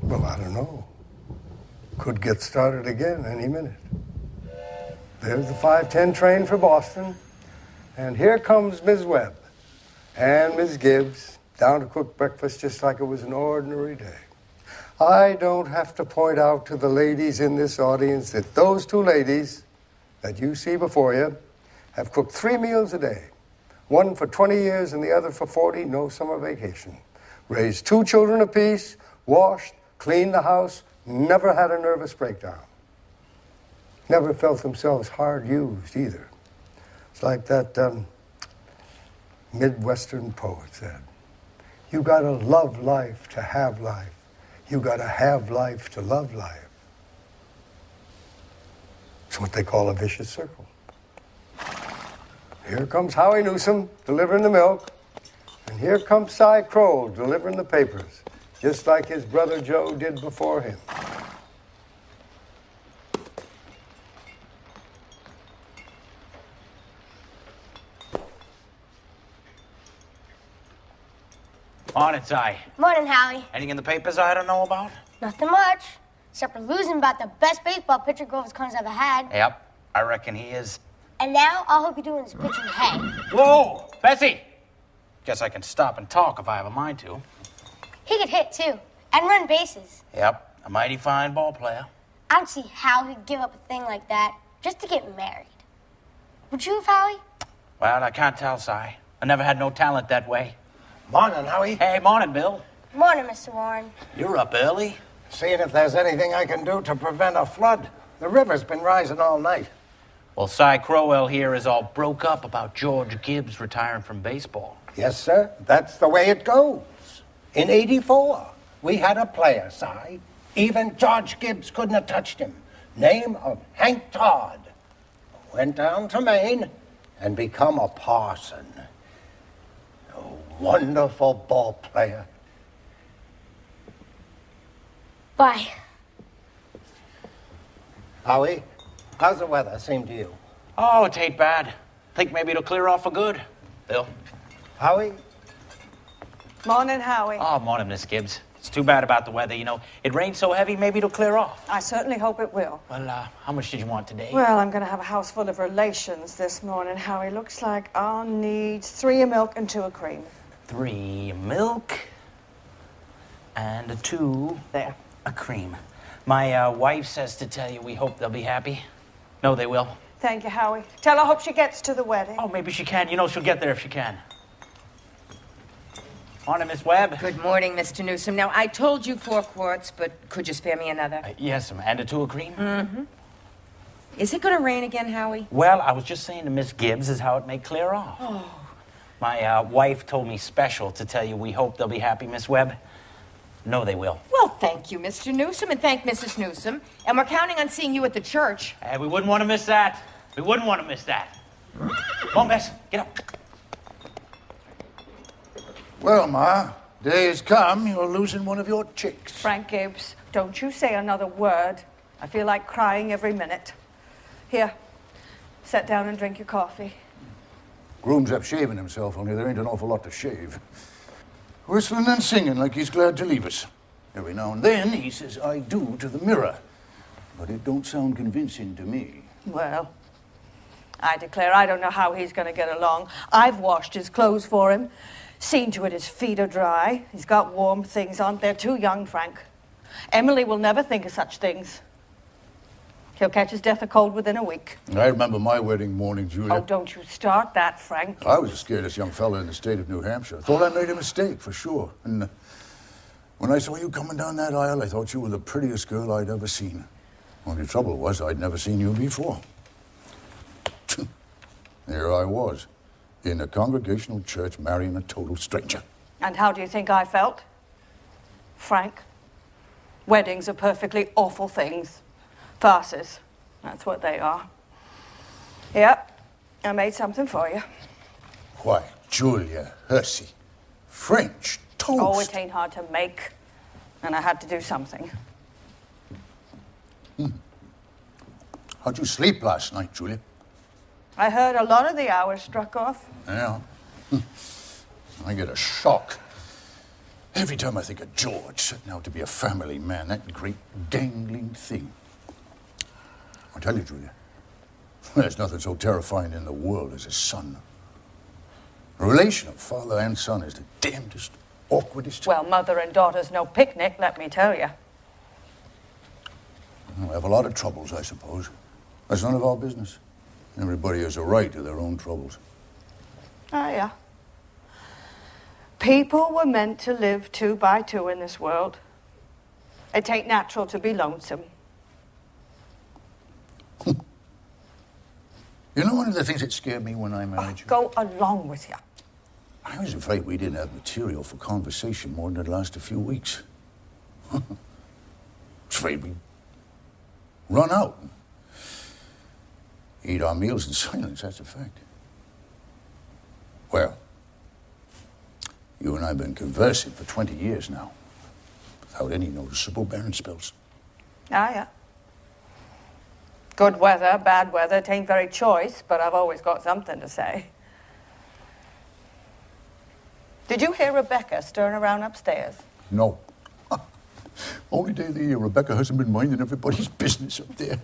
[SPEAKER 1] Well, I don't know. Could get started again any minute. There's the 5:10 train for Boston. And here comes Ms. Webb and Ms. Gibbs down to cook breakfast just like it was an ordinary day. I don't have to point out to the ladies in this audience that those two ladies that you see before you have cooked 3 meals a day. One for 20 years and the other for 40, no summer vacation. Raised 2 children apiece, washed, cleaned the house, never had a nervous breakdown. Never felt themselves hard used either. It's like that Midwestern poet said, you gotta love life to have life. You gotta have life to love life. It's what they call a vicious circle. Here comes Howie Newsom delivering the milk, and here comes Cy Kroll delivering the papers, just like his brother Joe did before him.
[SPEAKER 4] Morning, Ty.
[SPEAKER 17] Morning, Howie.
[SPEAKER 4] Anything in the papers I don't know about?
[SPEAKER 17] Nothing much, except for losing about the best baseball pitcher Grover's Corners ever had.
[SPEAKER 4] Yep, I reckon he is.
[SPEAKER 17] And now all he'll be doing is pitching hay.
[SPEAKER 4] Whoa! Bessie! Guess I can stop and talk if I have a mind to.
[SPEAKER 17] He could hit, too, and run bases.
[SPEAKER 4] Yep, a mighty fine ball player.
[SPEAKER 17] I don't see how he'd give up a thing like that just to get married. Would you have, Howie?
[SPEAKER 4] Well, I can't tell, Si. I never had no talent that way.
[SPEAKER 13] Morning, Howie.
[SPEAKER 4] Hey, morning, Bill.
[SPEAKER 17] Morning, Mr. Warren.
[SPEAKER 4] You're up early.
[SPEAKER 13] Seeing if there's anything I can do to prevent a flood. The river's been rising all night.
[SPEAKER 4] Well, Cy Crowell here is all broke up about George Gibbs retiring from baseball.
[SPEAKER 13] Yes, sir. That's the way it goes. In '84, we had a player, Si. Even George Gibbs couldn't have touched him. Name of Hank Todd. Went down to Maine and become a parson. A wonderful ball player.
[SPEAKER 17] Bye.
[SPEAKER 13] Howie, how's the weather seem to you?
[SPEAKER 4] Oh, it ain't bad. Think maybe it'll clear off for good. Bill?
[SPEAKER 13] Howie?
[SPEAKER 5] Morning, Howie.
[SPEAKER 4] Oh, morning, Miss Gibbs. It's too bad about the weather, you know. It rained so heavy, maybe it'll clear off.
[SPEAKER 5] I certainly hope it will.
[SPEAKER 4] Well, how much did you want today?
[SPEAKER 5] Well, I'm going to have a house full of relations this morning, Howie. Looks like I'll need 3 of milk and 2 of cream.
[SPEAKER 4] 3 milk and 2
[SPEAKER 5] there.
[SPEAKER 4] A cream. My wife says to tell you we hope they'll be happy. No, they will.
[SPEAKER 5] Thank you, Howie. Tell her I hope she gets to the wedding.
[SPEAKER 4] Oh, maybe she can. You know, she'll get there if she can. Morning, Miss Webb.
[SPEAKER 6] Good morning, Mr. Newsom. Now, I told you 4 quarts, but could you spare me another?
[SPEAKER 4] Yes, ma'am. And a 2 of cream?
[SPEAKER 6] Mm-hmm. Is it going to rain again, Howie?
[SPEAKER 4] Well, I was just saying to Miss Gibbs is how it may clear off.
[SPEAKER 6] Oh.
[SPEAKER 4] My wife told me special to tell you we hope they'll be happy, Miss Webb. No, they will.
[SPEAKER 6] Well, thank you, Mr. Newsom, and thank Mrs. Newsom. And we're counting on seeing you at the church.
[SPEAKER 4] Hey, we wouldn't want to miss that. We wouldn't want to miss that. Come on, Bess. Get up.
[SPEAKER 3] Well, Ma, day has come. You're losing one of your chicks.
[SPEAKER 5] Frank Gibbs, don't you say another word. I feel like crying every minute. Here, sit down and drink your coffee.
[SPEAKER 3] Groom's up shaving himself, only there ain't an awful lot to shave. Whistling and singing like he's glad to leave us. Every now and then he says, I do to the mirror. But it don't sound convincing to me.
[SPEAKER 5] Well, I declare I don't know how he's going to get along. I've washed his clothes for him, seen to it his feet are dry. He's got warm things on. They're too young, Frank. Emily will never think of such things. He'll catch his death of cold within a week.
[SPEAKER 3] I remember my wedding morning, Julia.
[SPEAKER 5] Oh, don't you start that, Frank.
[SPEAKER 3] I was the scariest young fella in the state of New Hampshire. Thought I made a mistake, for sure. And when I saw you coming down that aisle, I thought you were the prettiest girl I'd ever seen. Only trouble was I'd never seen you before. There I was, in a congregational church marrying a total stranger.
[SPEAKER 5] And how do you think I felt? Frank, weddings are perfectly awful things. Farces. That's what they are. Yep, I made something for you.
[SPEAKER 3] Why, Julia Hersey, French toast.
[SPEAKER 5] Oh, it ain't hard to make. And I had to do something.
[SPEAKER 3] How'd you sleep last night, Julia?
[SPEAKER 5] I heard a lot of the hours struck off.
[SPEAKER 3] Yeah. I get a shock every time I think of George setting out to be a family man, that great dangling thing. I tell you, Julia, there's nothing so terrifying in the world as a son. A relation of father and son is the damnedest, awkwardest.
[SPEAKER 5] Well, mother and daughter's no picnic, let me tell you.
[SPEAKER 3] We have a lot of troubles, I suppose. That's none of our business. Everybody has a right to their own troubles.
[SPEAKER 5] Oh, yeah. People were meant to live 2 by 2 in this world. It ain't natural to be lonesome.
[SPEAKER 3] You know one of the things that scared me when I married you?
[SPEAKER 5] Go along with you.
[SPEAKER 3] I was afraid we didn't have material for conversation more than it'd last a few weeks. I was afraid we'd run out. Eat our meals in silence, that's a fact. Well, you and I have been conversing for 20 years now, without any noticeable barren spells.
[SPEAKER 5] Ah, yeah. Good weather, bad weather, it ain't very choice, but I've always got something to say. Did you hear Rebecca stirring around upstairs?
[SPEAKER 3] No. Only day of the year, Rebecca hasn't been minding everybody's business up there.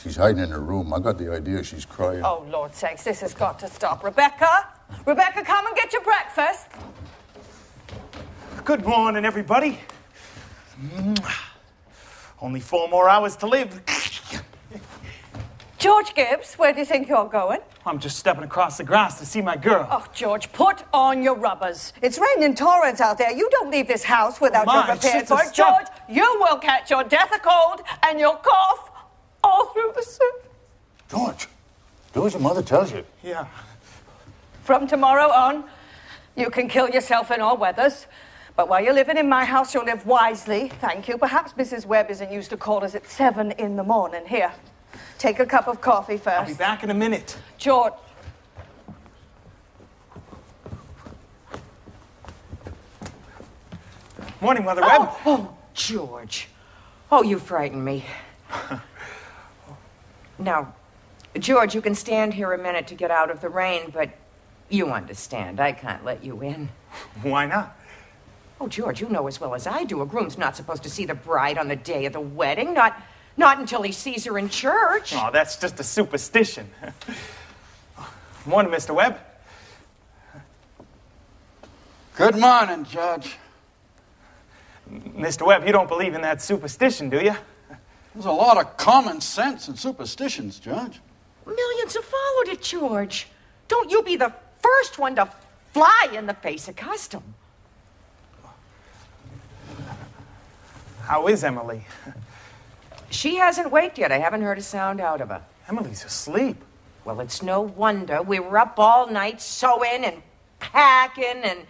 [SPEAKER 3] She's hiding in her room. I got the idea she's crying.
[SPEAKER 5] Oh, Lord sakes, this has got to stop. Rebecca? Rebecca, come and get your breakfast.
[SPEAKER 8] Good morning, everybody. Only 4 more hours to live.
[SPEAKER 5] George Gibbs, where do you think you're going?
[SPEAKER 8] I'm just stepping across the grass to see my girl.
[SPEAKER 5] Oh, George, put on your rubbers. It's raining torrents out there. You don't leave this house without
[SPEAKER 8] Ma,
[SPEAKER 5] your
[SPEAKER 8] it's
[SPEAKER 5] prepared
[SPEAKER 8] just a
[SPEAKER 5] for it.
[SPEAKER 8] step.
[SPEAKER 5] George, you will catch your death, a cold, and you'll cough all through the soup.
[SPEAKER 3] George, do as your mother tells you.
[SPEAKER 8] Yeah.
[SPEAKER 5] From tomorrow on, you can kill yourself in all weathers. But while you're living in my house, you'll live wisely. Thank you. Perhaps Mrs. Webb isn't used to call us at 7 in the morning. Here, take a cup of coffee first.
[SPEAKER 8] I'll be back in a minute.
[SPEAKER 5] George.
[SPEAKER 8] Morning, Mother Webb.
[SPEAKER 6] Oh, George. Oh, you frightened me. Now, George, you can stand here a minute to get out of the rain, but you understand. I can't let you in.
[SPEAKER 8] Why not?
[SPEAKER 6] Oh, George, you know as well as I do, a groom's not supposed to see the bride on the day of the wedding, not until he sees her in church.
[SPEAKER 8] Oh, that's just a superstition. Morning, Mr. Webb.
[SPEAKER 11] Good morning, Judge.
[SPEAKER 8] Mr. Webb, you don't believe in that superstition, do you?
[SPEAKER 11] There's a lot of common sense in superstitions, Judge.
[SPEAKER 6] Millions have followed it, George. Don't you be the first one to fly in the face of custom.
[SPEAKER 8] How is Emily?
[SPEAKER 6] She hasn't waked yet. I haven't heard a sound out of her.
[SPEAKER 8] Emily's asleep.
[SPEAKER 6] Well, it's no wonder. We were up all night sewing and packing and...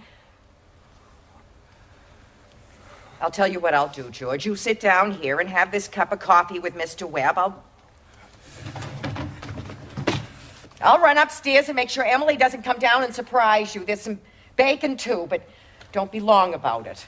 [SPEAKER 6] I'll tell you what I'll do, George. You sit down here and have this cup of coffee with Mr. Webb. I'll run upstairs and make sure Emily doesn't come down and surprise you. There's some bacon, too, but don't be long about it.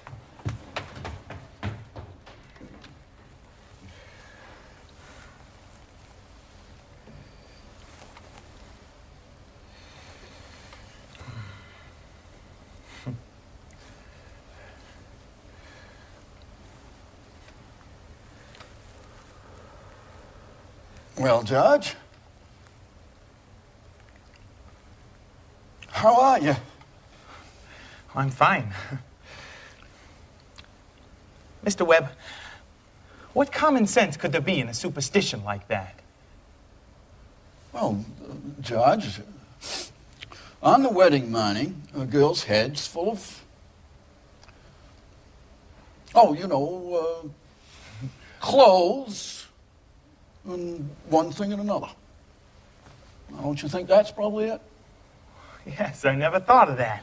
[SPEAKER 11] Well, Judge, how are you?
[SPEAKER 8] I'm fine. Mr. Webb, what common sense could there be in a superstition like that?
[SPEAKER 11] Well, Judge, on the wedding morning, a girl's head's full of, clothes, and one thing and another. Don't you think that's probably it?
[SPEAKER 8] Yes, I never thought of that.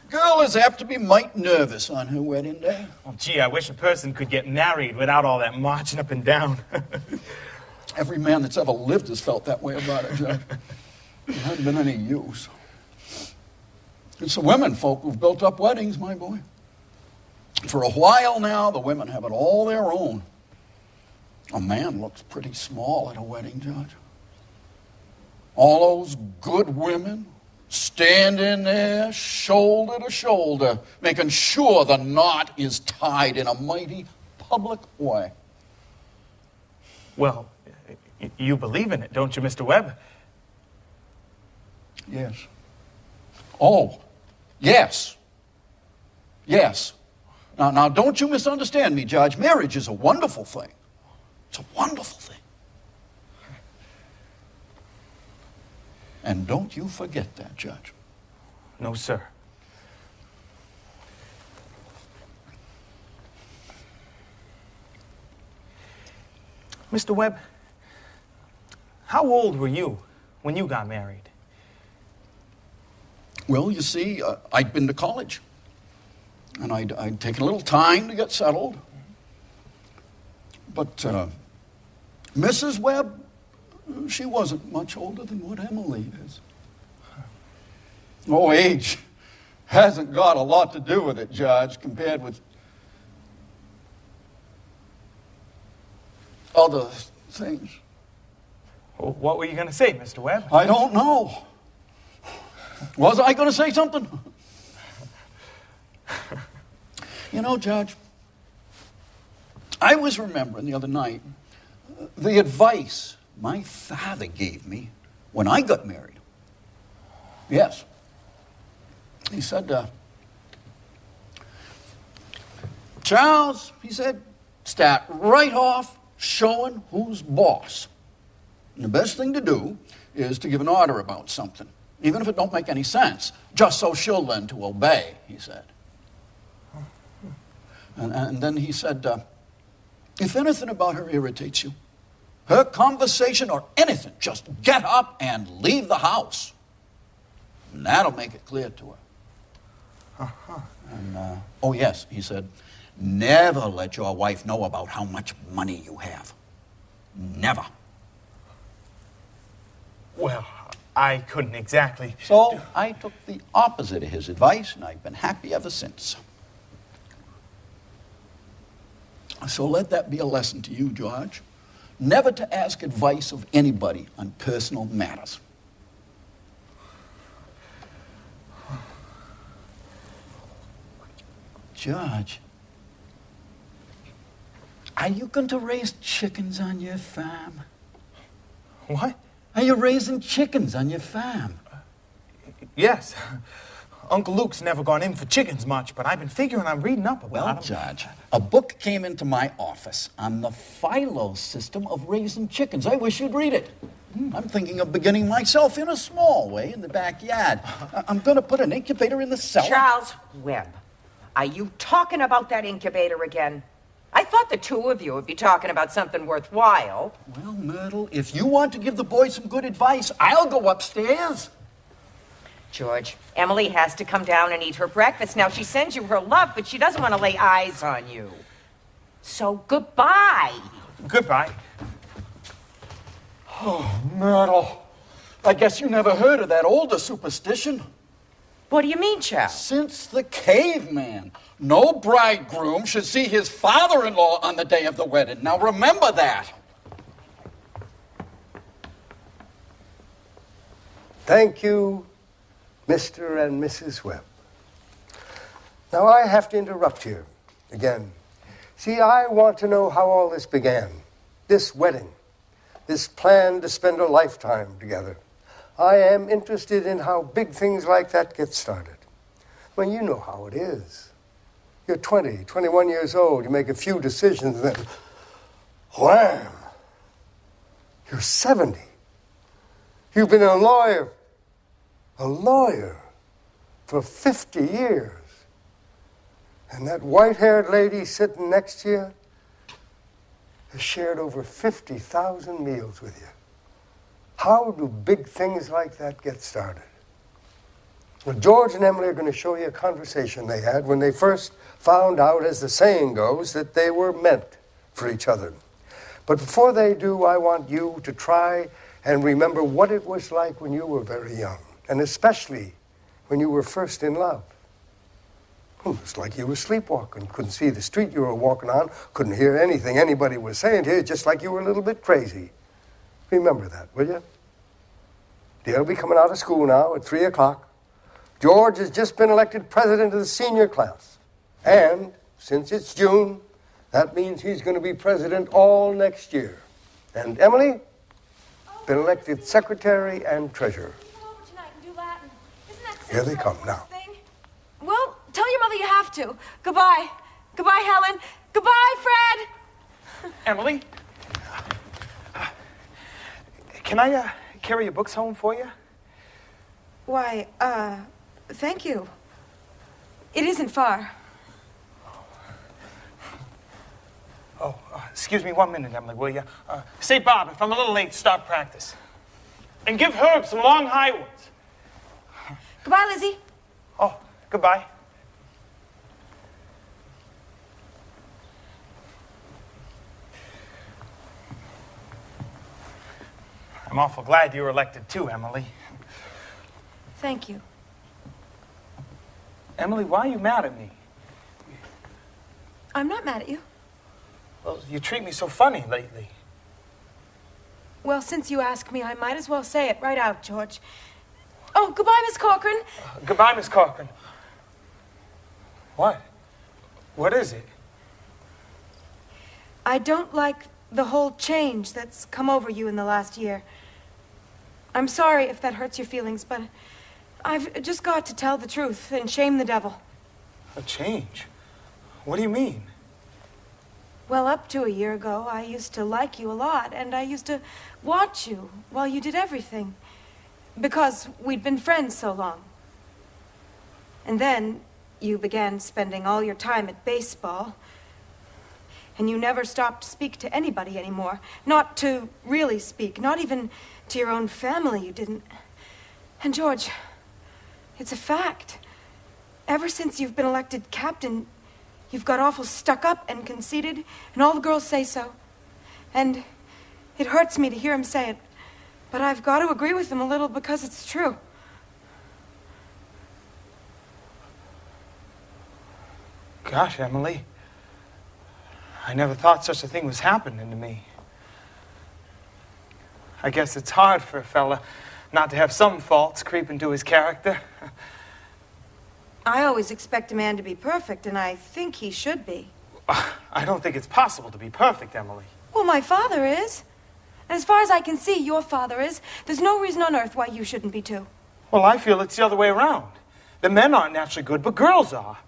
[SPEAKER 11] Girl is apt to be mighty nervous on her wedding day.
[SPEAKER 8] Oh, gee, I wish a person could get married without all that marching up and down.
[SPEAKER 11] Every man that's ever lived has felt that way about it, Judge. It hasn't been any use. It's the women folk who've built up weddings, my boy. For a while now, the women have it all their own. A man looks pretty small at a wedding, Judge. All those good women standing there shoulder to shoulder, making sure the knot is tied in a mighty public way.
[SPEAKER 8] Well, you believe in it, don't you, Mr. Webb?
[SPEAKER 11] Yes. Oh, yes. Yes. Now, don't you misunderstand me, Judge. Marriage is a wonderful thing. It's a wonderful thing. And don't you forget that, Judge.
[SPEAKER 8] No, sir. Mr. Webb, how old were you when you got married?
[SPEAKER 11] Well, you see, I'd been to college. And I'd taken a little time to get settled. But Mrs. Webb, she wasn't much older than what Emily is. Oh, age hasn't got a lot to do with it, Judge, compared with other things.
[SPEAKER 8] Well, what were you going to say, Mr. Webb?
[SPEAKER 11] I don't know. Was I going to say something? You know, Judge, I was remembering the other night the advice my father gave me when I got married. Yes. He said, Charles, he said, start right off showing who's boss. And the best thing to do is to give an order about something, even if it don't make any sense, just so she'll learn to obey, he said. And then he said, if anything about her irritates you, her conversation or anything, just get up and leave the house. And that'll make it clear to her. And, oh yes, he said, never let your wife know about how much money you have. Never.
[SPEAKER 8] Well, I couldn't exactly.
[SPEAKER 11] So I took the opposite of his advice, and I've been happy ever since. So let that be a lesson to you, George. Never to ask advice of anybody on personal matters. George, are you going to raise chickens on your farm?
[SPEAKER 8] What?
[SPEAKER 11] Are you raising chickens on your farm?
[SPEAKER 8] Yes. Uncle Luke's never gone in for chickens much, but I've been figuring on reading up about them.
[SPEAKER 11] Well, George, a book came into my office on the philo system of raising chickens. I wish you'd read it. I'm thinking of beginning myself in a small way in the backyard. I'm going to put an incubator in the cellar.
[SPEAKER 6] Charles Webb, are you talking about that incubator again? I thought the two of you would be talking about something worthwhile.
[SPEAKER 11] Well, Myrtle, if you want to give the boys some good advice, I'll go upstairs.
[SPEAKER 6] George, Emily has to come down and eat her breakfast. Now, she sends you her love, but she doesn't want to lay eyes on you. So, goodbye.
[SPEAKER 8] Goodbye.
[SPEAKER 11] Oh, Myrtle, I guess you never heard of that older superstition.
[SPEAKER 6] What do you mean, Charles?
[SPEAKER 11] Since the caveman, no bridegroom should see his father-in-law on the day of the wedding. Now, remember that.
[SPEAKER 1] Thank you, Mr. and Mrs. Webb. Now I have to interrupt here again. See, I want to know how all this began. This wedding, this plan to spend a lifetime together. I am interested in how big things like that get started. Well, you know how it is. You're 20, 21 years old. You make a few decisions, and then, wham! You're 70. You've been a lawyer for 50 years. And that white-haired lady sitting next to you has shared over 50,000 meals with you. How do big things like that get started? Well, George and Emily are going to show you a conversation they had when they first found out, as the saying goes, that they were meant for each other. But before they do, I want you to try and remember what it was like when you were very young, and especially when you were first in love. It was like you were sleepwalking, couldn't see the street you were walking on, couldn't hear anything anybody was saying to you, just like you were a little bit crazy. Remember that, will you? They'll be coming out of school now at 3 o'clock. George has just been elected president of the senior class. And since it's June, that means he's going to be president all next year. And Emily, been elected secretary and treasurer. Here they come now.
[SPEAKER 7] Well, tell your mother you have to. Goodbye. Goodbye, Helen. Goodbye, Fred.
[SPEAKER 8] Emily, can I carry your books home for you?
[SPEAKER 7] Why, thank you. It isn't far.
[SPEAKER 8] Oh, excuse me 1 minute, Emily, will you? Say, Bob, if I'm a little late, start practice. And give Herb some long high ones.
[SPEAKER 7] Goodbye, Lizzie.
[SPEAKER 8] Oh, goodbye. I'm awful glad you were elected too, Emily.
[SPEAKER 7] Thank you.
[SPEAKER 8] Emily, why are you mad at me?
[SPEAKER 7] I'm not mad at you.
[SPEAKER 8] Well, you treat me so funny lately.
[SPEAKER 7] Well, since you ask me, I might as well say it right out, George. Oh, goodbye, Miss Corcoran.
[SPEAKER 8] Goodbye, Miss Corcoran. What? What is it?
[SPEAKER 7] I don't like the whole change that's come over you in the last year. I'm sorry if that hurts your feelings, but I've just got to tell the truth and shame the devil.
[SPEAKER 8] A change? What do you mean?
[SPEAKER 7] Well, up to a year ago, I used to like you a lot, and I used to watch you while you did everything, because we'd been friends so long. And then you began spending all your time at baseball, and you never stopped to speak to anybody anymore. Not to really speak, not even to your own family you didn't. And George, it's a fact. Ever since you've been elected captain, you've got awful stuck up and conceited, and all the girls say so. And it hurts me to hear him say it, but I've got to agree with him a little because it's true.
[SPEAKER 8] Gosh, Emily, I never thought such a thing was happening to me. I guess it's hard for a fella not to have some faults creep into his character.
[SPEAKER 7] I always expect a man to be perfect, and I think he should be.
[SPEAKER 8] I don't think it's possible to be perfect, Emily.
[SPEAKER 7] Well, my father is. And as far as I can see, your father is. There's no reason on earth why you shouldn't be too.
[SPEAKER 8] Well, I feel it's the other way around. The men aren't naturally good, but girls are.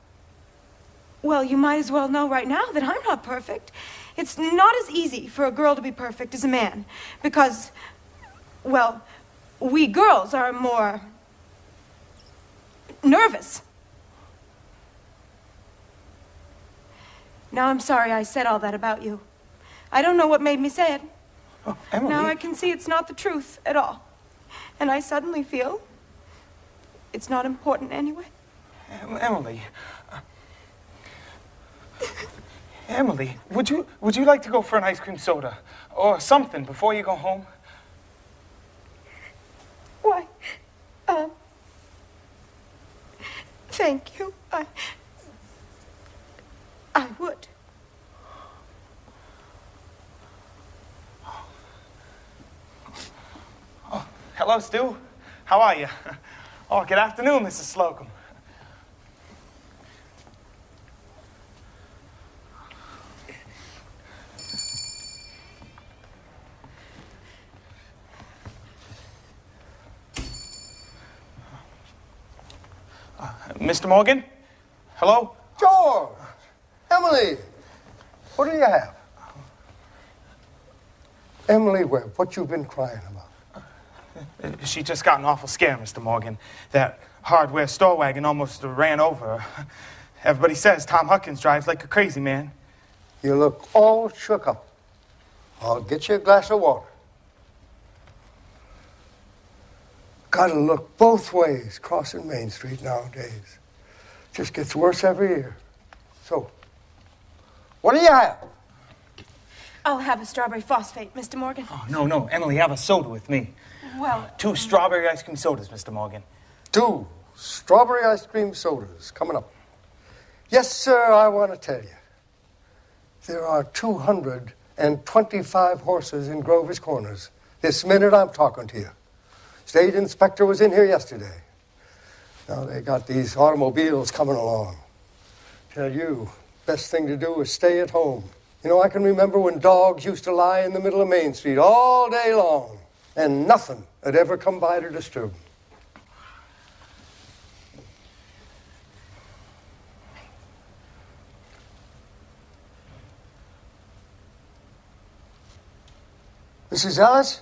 [SPEAKER 7] Well, you might as well know right now that I'm not perfect. It's not as easy for a girl to be perfect as a man. Because, well, we girls are more nervous. Now I'm sorry I said all that about you. I don't know what made me say it.
[SPEAKER 8] Oh, Emily.
[SPEAKER 7] Now I can see it's not the truth at all. And I suddenly feel it's not important anyway.
[SPEAKER 8] Emily. Emily, would you like to go for an ice cream soda or something before you go home?
[SPEAKER 7] Why, thank you. I would.
[SPEAKER 8] Oh, hello, Stu. How are you? Oh, good afternoon, Mrs. Slocum. Mr. Morgan? Hello?
[SPEAKER 1] George! Emily! What do you have? Emily Webb, what you been crying about?
[SPEAKER 8] She just got an awful scare, Mr. Morgan. That hardware store wagon almost ran over her. Everybody says Tom Huckins drives like a crazy man.
[SPEAKER 1] You look all shook up. I'll get you a glass of water. Gotta look both ways crossing Main Street nowadays. Just gets worse every year. So, what do you have?
[SPEAKER 7] I'll have a strawberry phosphate, Mr. Morgan.
[SPEAKER 8] Oh, no, Emily, have a soda with me.
[SPEAKER 7] Well...
[SPEAKER 8] 2 strawberry ice cream sodas, Mr. Morgan.
[SPEAKER 1] 2 strawberry ice cream sodas coming up. Yes, sir, I want to tell you. There are 225 horses in Grover's Corners this minute I'm talking to you. State inspector was in here yesterday. Now they got these automobiles coming along. Tell you, best thing to do is stay at home. You know, I can remember when dogs used to lie in the middle of Main Street all day long, and nothing had ever come by to disturb them. Mrs. Ellis?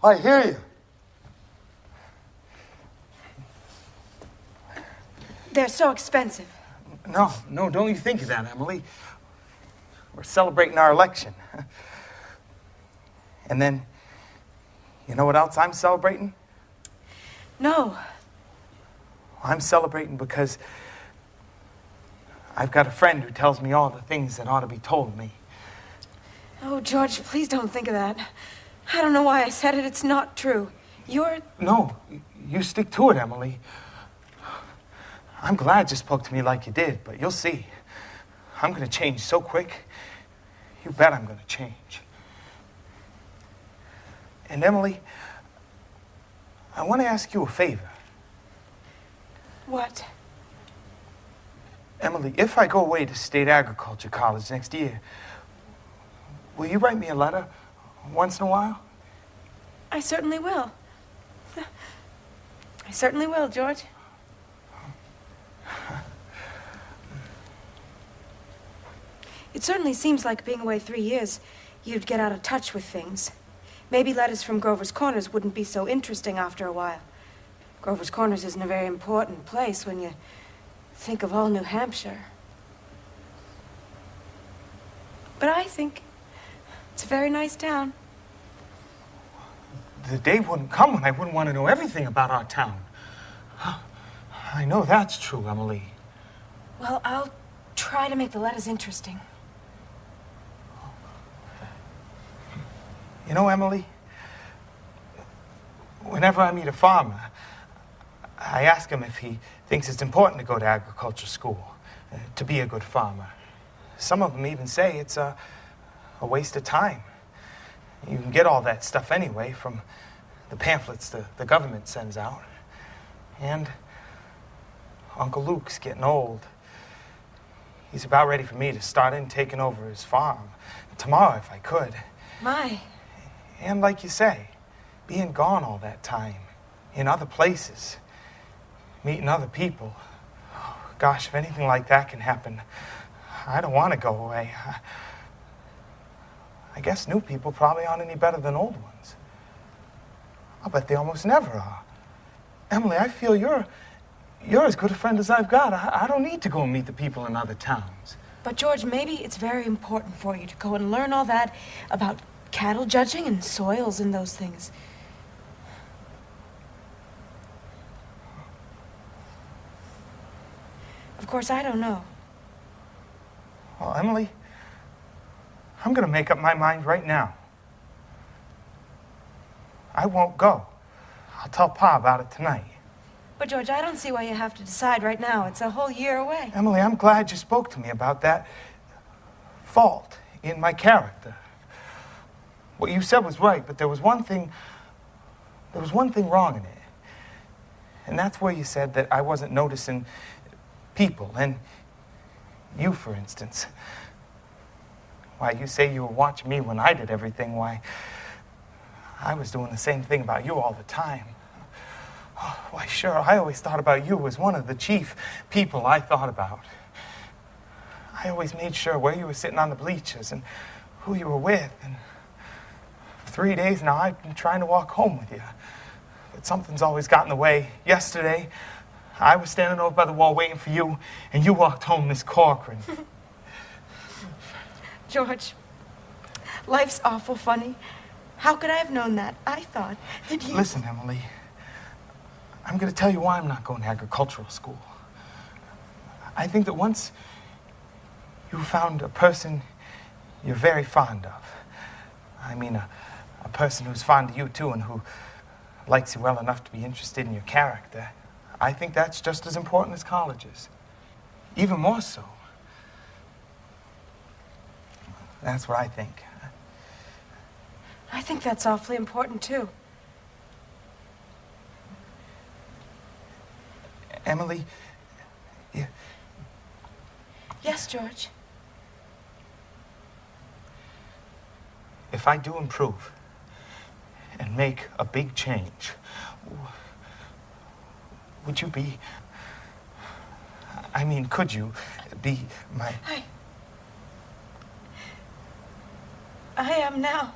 [SPEAKER 1] I hear you.
[SPEAKER 7] They're so expensive.
[SPEAKER 8] No, don't you think of that, Emily. We're celebrating our election. And then, you know what else I'm celebrating?
[SPEAKER 7] No.
[SPEAKER 8] I'm celebrating because I've got a friend who tells me all the things that ought to be told me.
[SPEAKER 7] Oh, George, please don't think of that. I don't know why I said it. It's not true. You're...
[SPEAKER 8] No, you stick to it, Emily. I'm glad you spoke to me like you did, but you'll see. I'm going to change so quick. You bet I'm going to change. And Emily, I want to ask you a favor.
[SPEAKER 7] What?
[SPEAKER 8] Emily, if I go away to State Agriculture College next year, will you write me a letter once in a while?
[SPEAKER 7] I certainly will. I certainly will, George. It certainly seems like being away 3 years, you'd get out of touch with things. Maybe letters from Grover's Corners wouldn't be so interesting after a while. Grover's Corners isn't a very important place when you think of all New Hampshire. But I think it's a very nice town.
[SPEAKER 8] The day wouldn't come when I wouldn't want to know everything about our town. I know that's true, Emily.
[SPEAKER 7] Well, I'll try to make the letters interesting.
[SPEAKER 8] You know, Emily, whenever I meet a farmer, I ask him if he thinks it's important to go to agriculture school, to be a good farmer. Some of them even say it's a waste of time. You can get all that stuff anyway from the pamphlets the government sends out. And Uncle Luke's getting old. He's about ready for me to start in taking over his farm. Tomorrow, if I could.
[SPEAKER 7] My.
[SPEAKER 8] And like you say, being gone all that time, in other places, meeting other people. Oh, gosh, if anything like that can happen, I don't want to go away. I guess new people probably aren't any better than old ones. I'll bet they almost never are. Emily, I feel you're as good a friend as I've got. I don't need to go and meet the people in other towns.
[SPEAKER 7] But, George, maybe it's very important for you to go and learn all that about cattle judging and soils and those things. Of course, I don't know.
[SPEAKER 8] Well, Emily, I'm going to make up my mind right now. I won't go. I'll tell Pa about it tonight.
[SPEAKER 7] But, George, I don't see why you have to decide right now. It's a whole year away.
[SPEAKER 8] Emily, I'm glad you spoke to me about that fault in my character. What you said was right, but there was one thing wrong in it. And that's where you said that I wasn't noticing people, and you, for instance. Why, you say you were watching me when I did everything. Why, I was doing the same thing about you all the time. Oh, why, sure, I always thought about you as one of the chief people I thought about. I always made sure where you were sitting on the bleachers and who you were with. And for 3 days now, I've been trying to walk home with you. But something's always got in the way. Yesterday, I was standing over by the wall waiting for you, and you walked home, Miss Corcoran.
[SPEAKER 7] George, life's awful funny. How could I have known that? I thought that you...
[SPEAKER 8] Listen, Emily, I'm going to tell you why I'm not going to agricultural school. I think that once you found a person you're very fond of, I mean a person who's fond of you too and who likes you well enough to be interested in your character, I think that's just as important as college is. Even more so. That's what I think.
[SPEAKER 7] I think that's awfully important, too.
[SPEAKER 8] Emily,
[SPEAKER 7] Yes, George.
[SPEAKER 8] If I do improve and make a big change, would you be... I mean, could you be my...
[SPEAKER 7] I am now.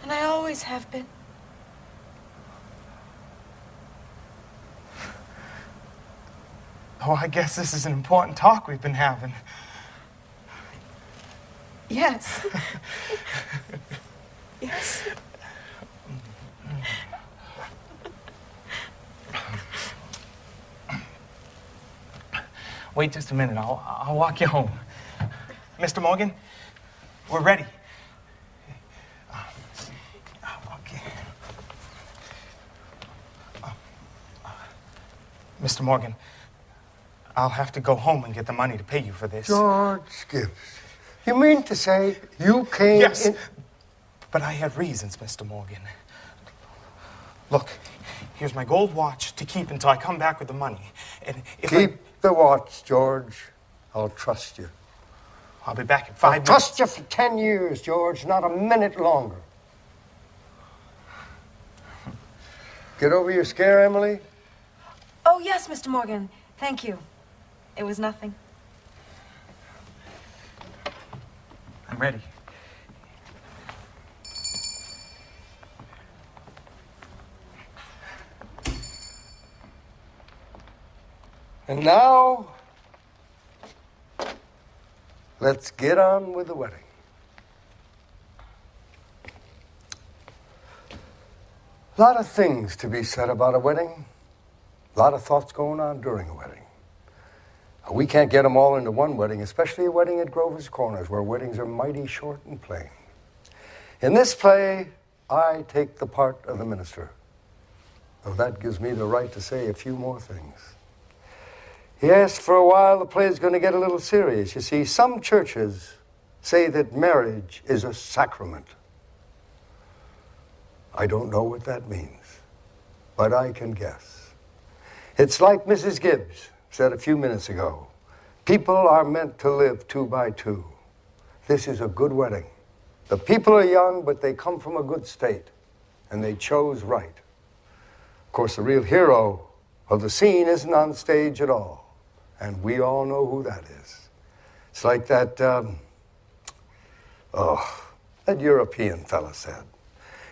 [SPEAKER 7] And I always have been.
[SPEAKER 8] Oh, I guess this is an important talk we've been having.
[SPEAKER 7] Yes. Yes.
[SPEAKER 8] Wait just a minute. I'll walk you home. Mr. Morgan, we're ready. Okay. Mr. Morgan, I'll have to go home and get the money to pay you for this.
[SPEAKER 1] George Gibbs, you mean to say you came
[SPEAKER 8] Yes,
[SPEAKER 1] in...
[SPEAKER 8] but I had reasons, Mr. Morgan. Look, here's my gold watch to keep until I come back with the money. And if
[SPEAKER 1] Keep the watch, George. I'll trust you.
[SPEAKER 8] I'll be back in 5 minutes.
[SPEAKER 1] I'll trust you for 10 years, George, not a minute longer. Get over your scare, Emily?
[SPEAKER 7] Oh, yes, Mr. Morgan. Thank you. It was nothing.
[SPEAKER 8] I'm ready.
[SPEAKER 1] And now, let's get on with the wedding. A lot of things to be said about a wedding. A lot of thoughts going on during a wedding. We can't get them all into one wedding, especially a wedding at Grover's Corners, where weddings are mighty short and plain. In this play, I take the part of the minister. So that gives me the right to say a few more things. Yes, for a while the play is going to get a little serious. You see, some churches say that marriage is a sacrament. I don't know what that means, but I can guess. It's like Mrs. Gibbs said a few minutes ago. People are meant to live 2 by 2. This is a good wedding. The people are young, but they come from a good state, and they chose right. Of course, the real hero of the scene isn't on stage at all, and we all know who that is. It's like that, that European fella said.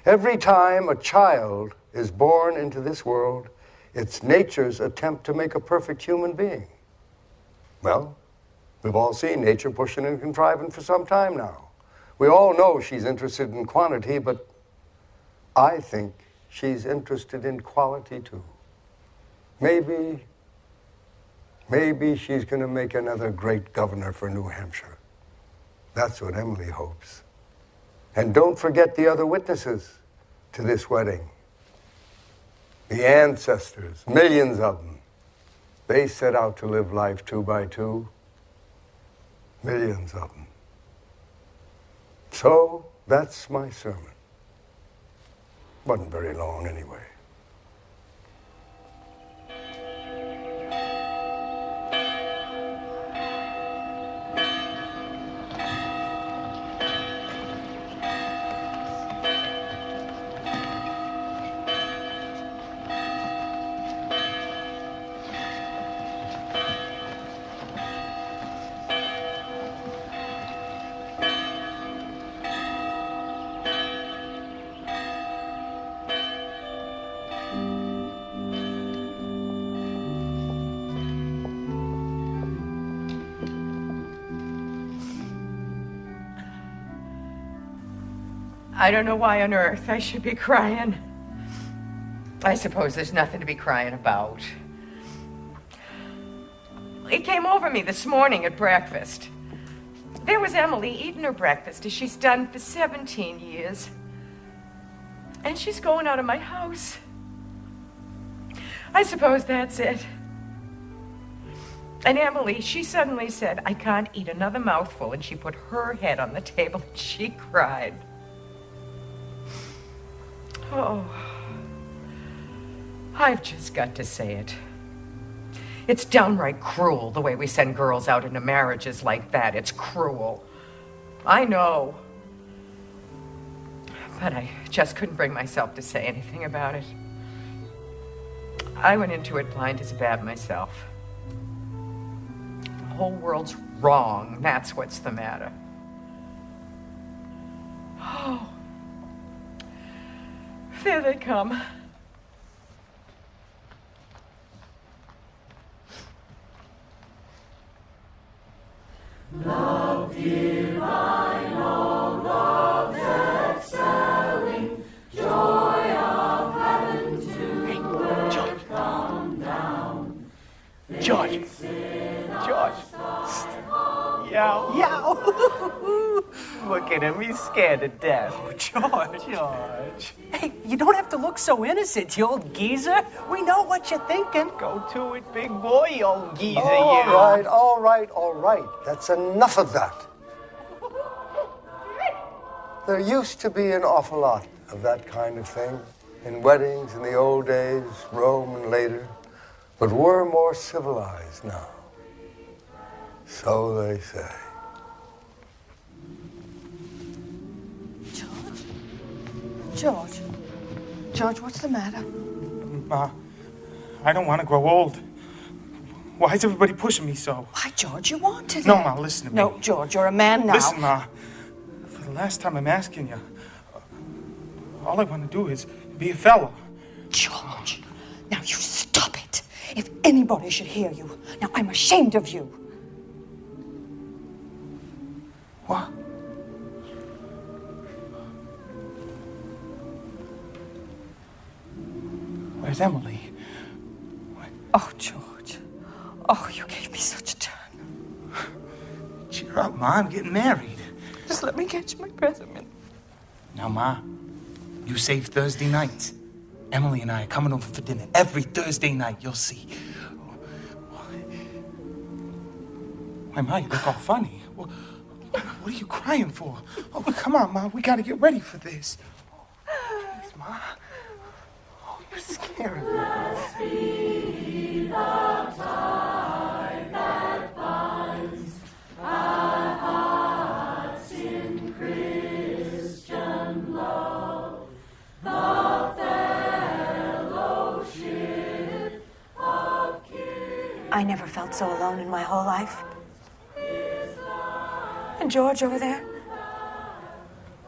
[SPEAKER 1] Every time a child is born into this world, it's nature's attempt to make a perfect human being. Well, we've all seen nature pushing and contriving for some time now. We all know she's interested in quantity, but I think she's interested in quality too. Maybe she's going to make another great governor for New Hampshire. That's what Emily hopes. And don't forget the other witnesses to this wedding. The ancestors, millions of them. They set out to live life 2 by 2. Millions of them. So, that's my sermon. Wasn't very long anyway.
[SPEAKER 6] I don't know why on earth I should be crying. I suppose there's nothing to be crying about. It came over me this morning at breakfast. There was Emily eating her breakfast as she's done for 17 years. And she's going out of my house. I suppose that's it. And Emily, she suddenly said, I can't eat another mouthful, and she put her head on the table and she cried. Oh, I've just got to say it. It's downright cruel the way we send girls out into marriages like that. It's cruel. I know. But I just couldn't bring myself to say anything about it. I went into it blind as a bat myself. The whole world's wrong. That's what's the matter. Oh. There they come.
[SPEAKER 14] Love divine, all love's excelling, joy of heaven to come down.
[SPEAKER 8] George. Yow. Yow. Look at him, he's scared to death.
[SPEAKER 18] Oh, George. Hey, you don't have to look so innocent, you old geezer. We know what you're thinking.
[SPEAKER 8] Go to it, big boy, you old geezer,
[SPEAKER 1] All right. That's enough of that. There used to be an awful lot of that kind of thing in weddings in the old days, Rome and later, but we're more civilized now. So they say.
[SPEAKER 5] George, what's the matter?
[SPEAKER 8] Ma, I don't want to grow old. Why is everybody pushing me so?
[SPEAKER 5] Why, George, you want to.
[SPEAKER 8] No, Ma, listen to me.
[SPEAKER 5] No, George, you're a man now.
[SPEAKER 8] Listen, Ma. last time I'm asking you. All I want to do is be a fellow.
[SPEAKER 5] George, now you stop it. If anybody should hear you, now I'm ashamed of you.
[SPEAKER 8] What? Where's Emily?
[SPEAKER 5] Oh, George. Oh, you gave me such a turn.
[SPEAKER 8] Cheer up, Ma. I'm getting married.
[SPEAKER 5] Just let me catch my breath a minute.
[SPEAKER 8] Now, Ma, you save Thursday nights. Emily and I are coming over for dinner every Thursday night. You'll see. Why, Ma, you look all funny. What are you crying for? Oh, come on, Ma. We got to get ready for this. Please, Ma. Oh, you're scaring me.
[SPEAKER 14] Blessed be the tie that binds our hearts in Christian love, the fellowship of kin.
[SPEAKER 7] I never felt so alone in my whole life. And George over there,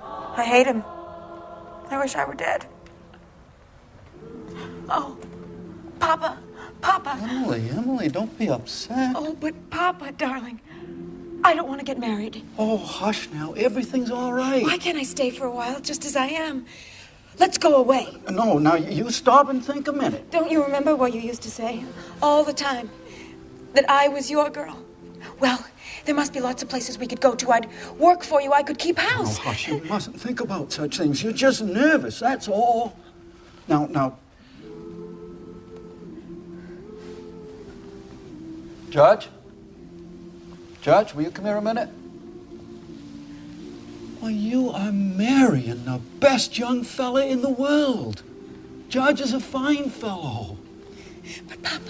[SPEAKER 7] I hate him. I wish I were dead. Oh, Papa, Papa.
[SPEAKER 11] Emily, don't be upset.
[SPEAKER 7] Oh, but Papa, darling, I don't want to get married.
[SPEAKER 11] Oh, hush now. Everything's all right.
[SPEAKER 7] Why can't I stay for a while just as I am? Let's go away.
[SPEAKER 11] No, now you stop and think a minute.
[SPEAKER 7] Don't you remember what you used to say all the time? That I was your girl. Well, there must be lots of places we could go to. I'd work for you. I could keep house.
[SPEAKER 11] Oh, hush, you mustn't think about such things. You're just nervous, that's all. Now. Judge? Judge, will you come here a minute? Why, you are marrying the best young fella in the world. Judge is a fine fellow.
[SPEAKER 7] But, Papa...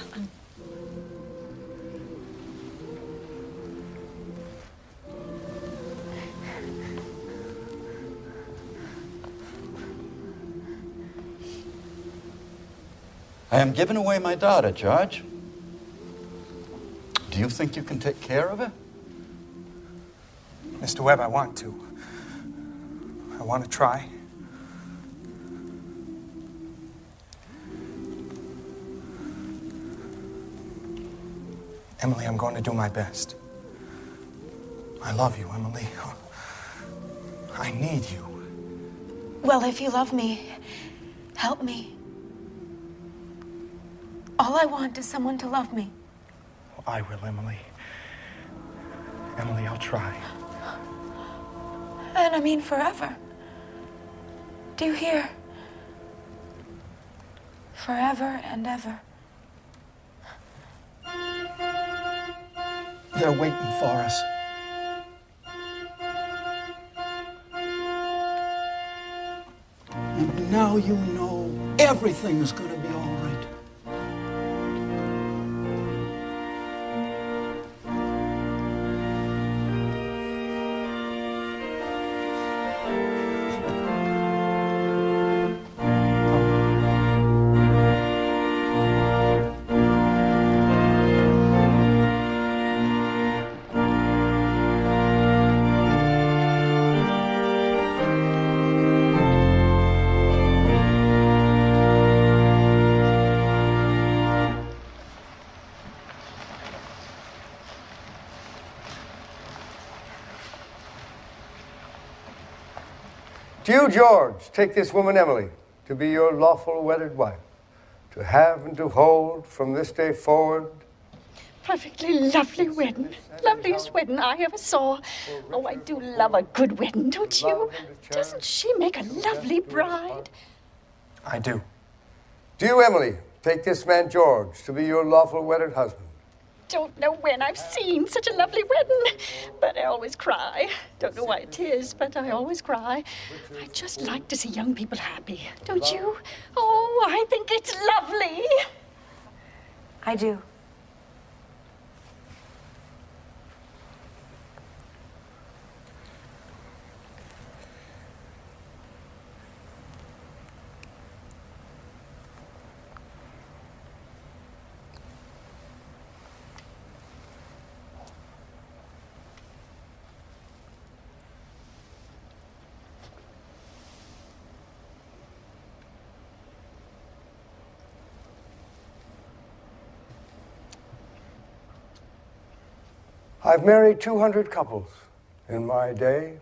[SPEAKER 11] I am giving away my daughter, Judge. Do you think you can take care of her?
[SPEAKER 8] Mr. Webb, I want to. I want to try. Emily, I'm going to do my best. I love you, Emily. I need you.
[SPEAKER 7] Well, if you love me, help me. All I want is someone to love me.
[SPEAKER 8] I will, Emily. Emily, I'll try.
[SPEAKER 7] And I mean forever. Do you hear? Forever and ever.
[SPEAKER 11] They're waiting for us. And now you know everything is going to be all right.
[SPEAKER 1] Do you, George, take this woman, Emily, to be your lawful wedded wife, to have and to hold from this day forward?
[SPEAKER 16] Perfectly lovely wedding. Loveliest wedding I ever saw. Oh, I do love a good wedding, don't you? Doesn't she make a lovely bride?
[SPEAKER 8] I do.
[SPEAKER 1] Do you, Emily, take this man, George, to be your lawful wedded husband?
[SPEAKER 16] Don't know when I've seen such a lovely wedding, but I always cry. Don't know why it is, but I always cry. I just like to see young people happy, don't you? Oh, I think it's lovely.
[SPEAKER 7] I do.
[SPEAKER 1] I've married 200 couples in my day.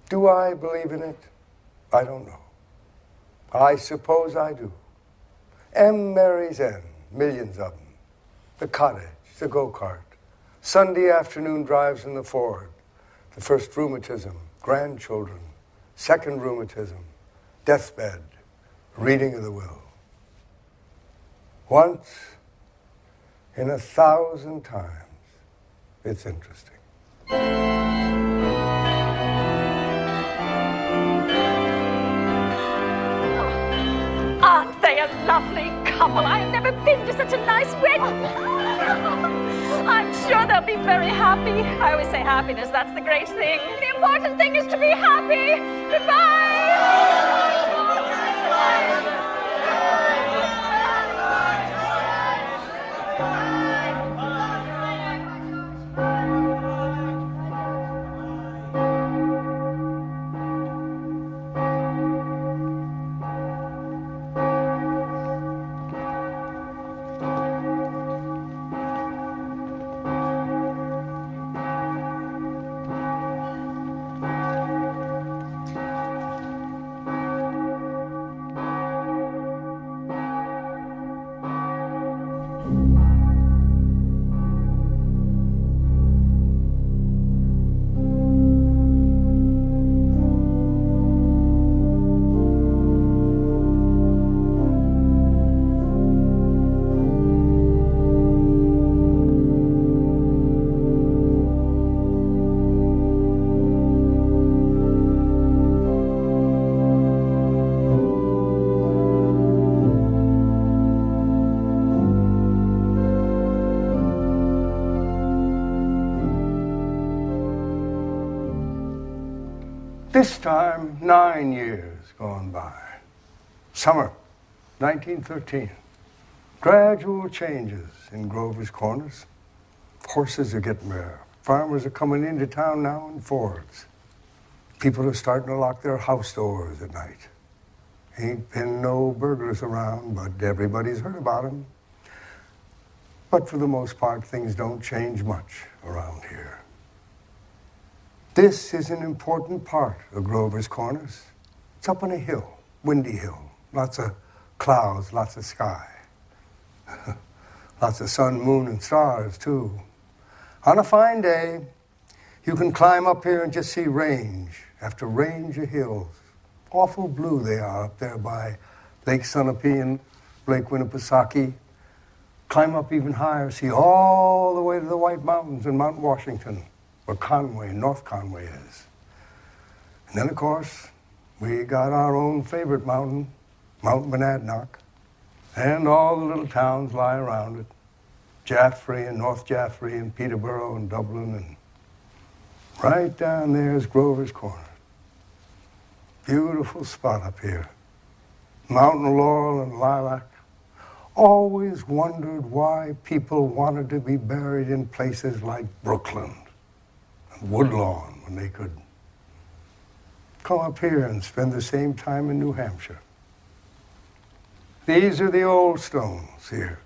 [SPEAKER 1] Do I believe in it? I don't know. I suppose I do. M marries N, millions of them. The cottage, the go-kart, Sunday afternoon drives in the Ford, the first rheumatism, grandchildren, second rheumatism, deathbed, reading of the will. Once in 1,000 times, it's interesting.
[SPEAKER 16] Aren't they a lovely couple? I have never been to such a nice wedding. I'm sure they'll be very happy. I always say happiness, that's the great thing. The important thing is to be happy. Goodbye.
[SPEAKER 1] This time, 9 years gone by. Summer, 1913. Gradual changes in Grover's Corners. Horses are getting rare. Farmers are coming into town now in Fords. People are starting to lock their house doors at night. Ain't been no burglars around, but everybody's heard about them. But for the most part, things don't change much around here. This is an important part of Grover's Corners. It's up on a hill, windy hill. Lots of clouds, lots of sky. Lots of sun, moon, and stars, too. On a fine day, you can climb up here and just see range after range of hills. Awful blue they are up there by Lake Sunapee and Lake Winnipesaukee. Climb up even higher, see all the way to the White Mountains and Mount Washington, where Conway, North Conway is. And then, of course, we got our own favorite mountain, Mount Monadnock, and all the little towns lie around it. Jaffrey and North Jaffrey and Peterborough and Dublin, and right down there is Grover's Corner. Beautiful spot up here. Mountain laurel and lilac. Always wondered why people wanted to be buried in places like Brooklyn and Woodlawn when they could come up here and spend the same time in New Hampshire. These are the old stones here.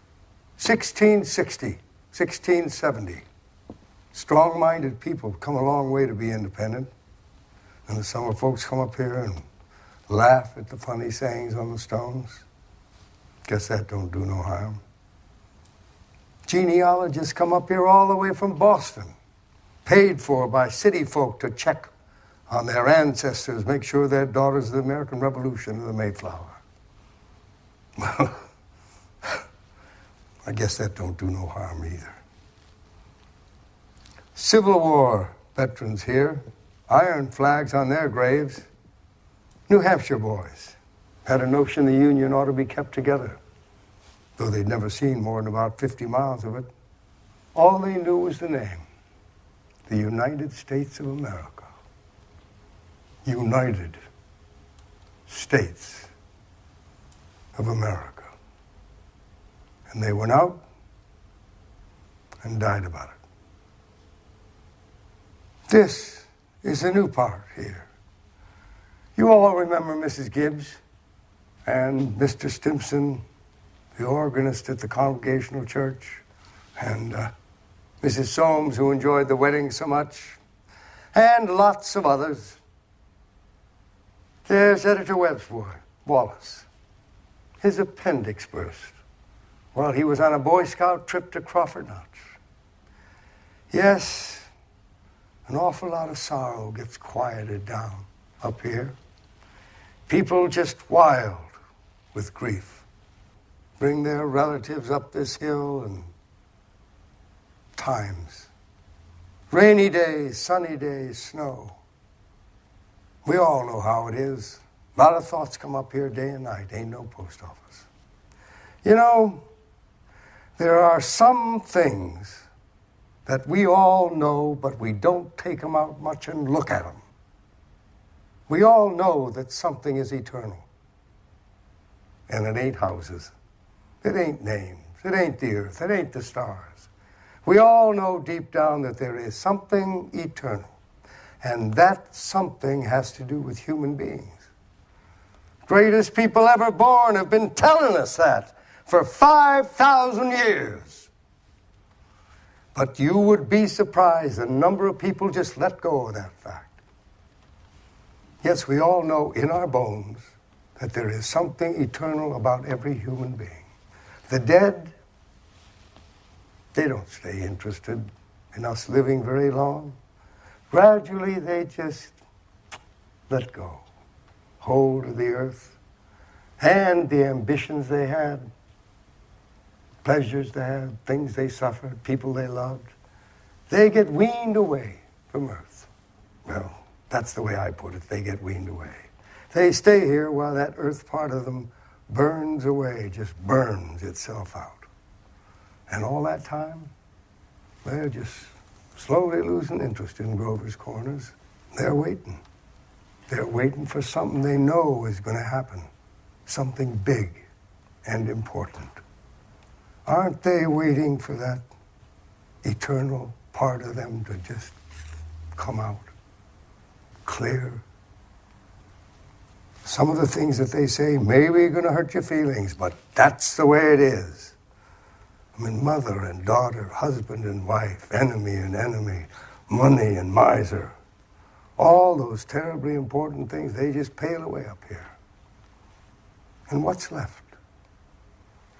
[SPEAKER 1] 1660, 1670. Strong-minded people come a long way to be independent. And the summer folks come up here and laugh at the funny sayings on the stones. Guess that don't do no harm. Genealogists come up here all the way from Boston, paid for by city folk to check on their ancestors, make sure they're daughters of the American Revolution or the Mayflower. Well, I guess that don't do no harm either. Civil War veterans here, iron flags on their graves. New Hampshire boys had a notion the Union ought to be kept together, though they'd never seen more than about 50 miles of it. All they knew was the name, the United States of America. United States of America. And they went out and died about it. This is a new part here. You all remember Mrs. Gibbs and Mr. Stimson, the organist at the Congregational Church, and Mrs. Soames, who enjoyed the wedding so much, and lots of others. There's Editor Wallace. His appendix burst while he was on a Boy Scout trip to Crawford Notch. Yes, an awful lot of sorrow gets quieted down up here. People just wild with grief bring their relatives up this hill, and times. Rainy days, sunny days, snow. We all know how it is. A lot of thoughts come up here day and night. Ain't no post office. You know, there are some things that we all know, but we don't take them out much and look at them. We all know that something is eternal. And it ain't houses. It ain't names. It ain't the earth. It ain't the stars. We all know deep down that there is something eternal. And that something has to do with human beings. Greatest people ever born have been telling us that for 5,000 years. But you would be surprised the number of people just let go of that fact. Yes, we all know in our bones that there is something eternal about every human being. The dead, they don't stay interested in us living very long. Gradually, they just let go, hold of the earth, and the ambitions they had, pleasures they had, things they suffered, people they loved. They get weaned away from earth. Well, that's the way I put it. They get weaned away. They stay here while that earth part of them burns away, just burns itself out. And all that time, they're just slowly losing interest in Grover's Corners. They're waiting. They're waiting for something they know is going to happen, something big and important. Aren't they waiting for that eternal part of them to just come out, clear? Some of the things that they say may be going to hurt your feelings, but that's the way it is. I mean, mother and daughter, husband and wife, enemy and enemy, money and miser. All those terribly important things, they just pale away up here. And what's left?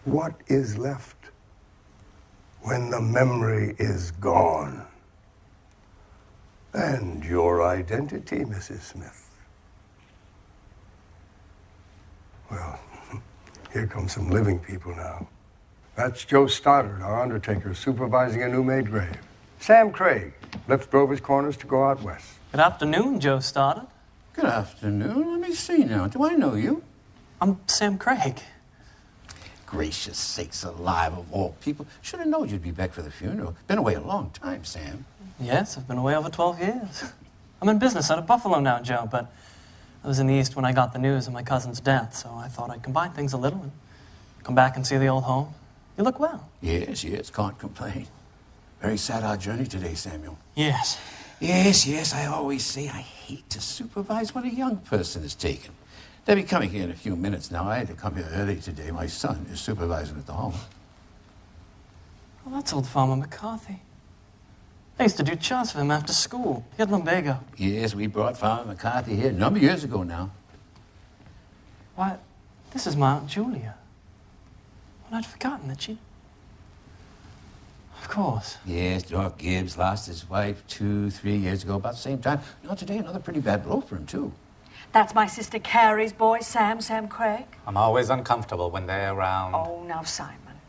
[SPEAKER 1] What is left when the memory is gone? And your identity, Mrs. Smith. Well, here come some living people now. That's Joe Stoddard, our undertaker, supervising a new-made grave. Sam Craig left Grover's Corners to go out west.
[SPEAKER 19] Good afternoon, Joe Stoddard.
[SPEAKER 3] Good afternoon. Let me see now. Do I know you?
[SPEAKER 19] I'm Sam Craig.
[SPEAKER 3] Gracious sakes alive, of all people. Should have known you'd be back for the funeral. Been away a long time, Sam.
[SPEAKER 19] Yes, I've been away over 12 years. I'm in business out of Buffalo now, Joe, but I was in the East when I got the news of my cousin's death, so I thought I'd combine things a little and come back and see the old home. You look well.
[SPEAKER 3] Yes, can't complain. Very sad our journey today, Samuel.
[SPEAKER 19] Yes.
[SPEAKER 3] Yes, I always say I hate to supervise when a young person is taken. They'll be coming here in a few minutes now. I had to come here early today. My son is supervising at the home.
[SPEAKER 19] Well, that's old Farmer McCarthy. I used to do chores for him after school. He had lumbago.
[SPEAKER 3] Yes, we brought Farmer McCarthy here a number of years ago now.
[SPEAKER 19] Why, this is my Aunt Julia. Well, I'd forgotten that she... Of course.
[SPEAKER 3] Yes, Doc Gibbs lost his wife 2-3 years ago, about the same time. Now, today, another pretty bad blow for him, too.
[SPEAKER 5] That's my sister Carrie's boy, Sam Craig.
[SPEAKER 15] I'm always uncomfortable when they're around.
[SPEAKER 5] Oh, now, Simon.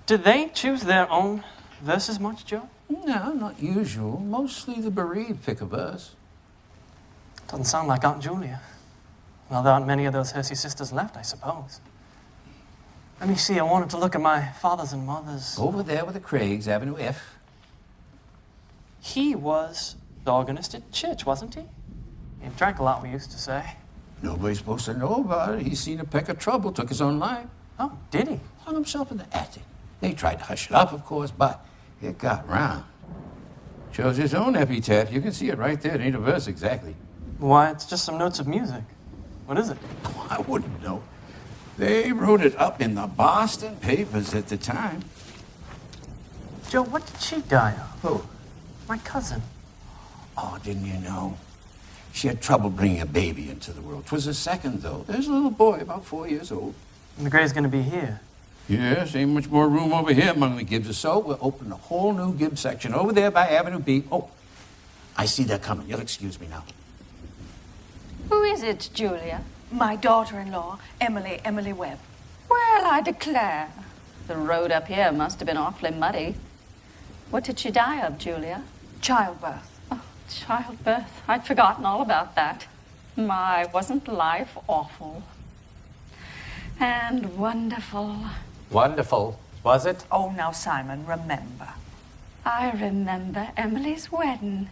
[SPEAKER 19] Did they choose their own verses much, Joe?
[SPEAKER 3] No, not usual. Mostly the bereaved pick a verse.
[SPEAKER 19] Doesn't sound like Aunt Julia. Well, there aren't many of those Hersey sisters left, I suppose. Let me see, I wanted to look at my father's and mother's...
[SPEAKER 3] Over there with the Craigs, Avenue F.
[SPEAKER 19] He was the organist at church, wasn't he? He drank a lot, we used to say.
[SPEAKER 3] Nobody's supposed to know about it. He's seen a peck of trouble, took his own life.
[SPEAKER 19] Oh, did he?
[SPEAKER 3] Hung himself in the attic. They tried to hush it up, of course, but it got round. Shows his own epitaph. You can see it right there. It ain't a verse exactly.
[SPEAKER 19] Why, it's just some notes of music. What is it?
[SPEAKER 3] Oh, I wouldn't know. They wrote it up in the Boston papers at the time.
[SPEAKER 19] Joe, what did she die of?
[SPEAKER 13] Who?
[SPEAKER 19] My cousin.
[SPEAKER 13] Oh, didn't you know? She had trouble bringing a baby into the world. 'Twas a second, though. There's a little boy about 4 years old.
[SPEAKER 19] And the Gray's gonna be here.
[SPEAKER 13] Yes, ain't much more room over here among the Gibbs, so we'll open a whole new Gibbs section over there by Avenue B. Oh, I see they're coming. You'll excuse me now.
[SPEAKER 16] Who is it, Julia?
[SPEAKER 5] My daughter-in-law, Emily Webb.
[SPEAKER 16] Well, I declare. The road up here must have been awfully muddy. What did she die of, Julia?
[SPEAKER 5] Childbirth.
[SPEAKER 16] Oh, childbirth. I'd forgotten all about that. My, wasn't life awful? And wonderful.
[SPEAKER 15] Wonderful, was it?
[SPEAKER 5] Oh, now, Simon, remember.
[SPEAKER 16] I remember Emily's wedding.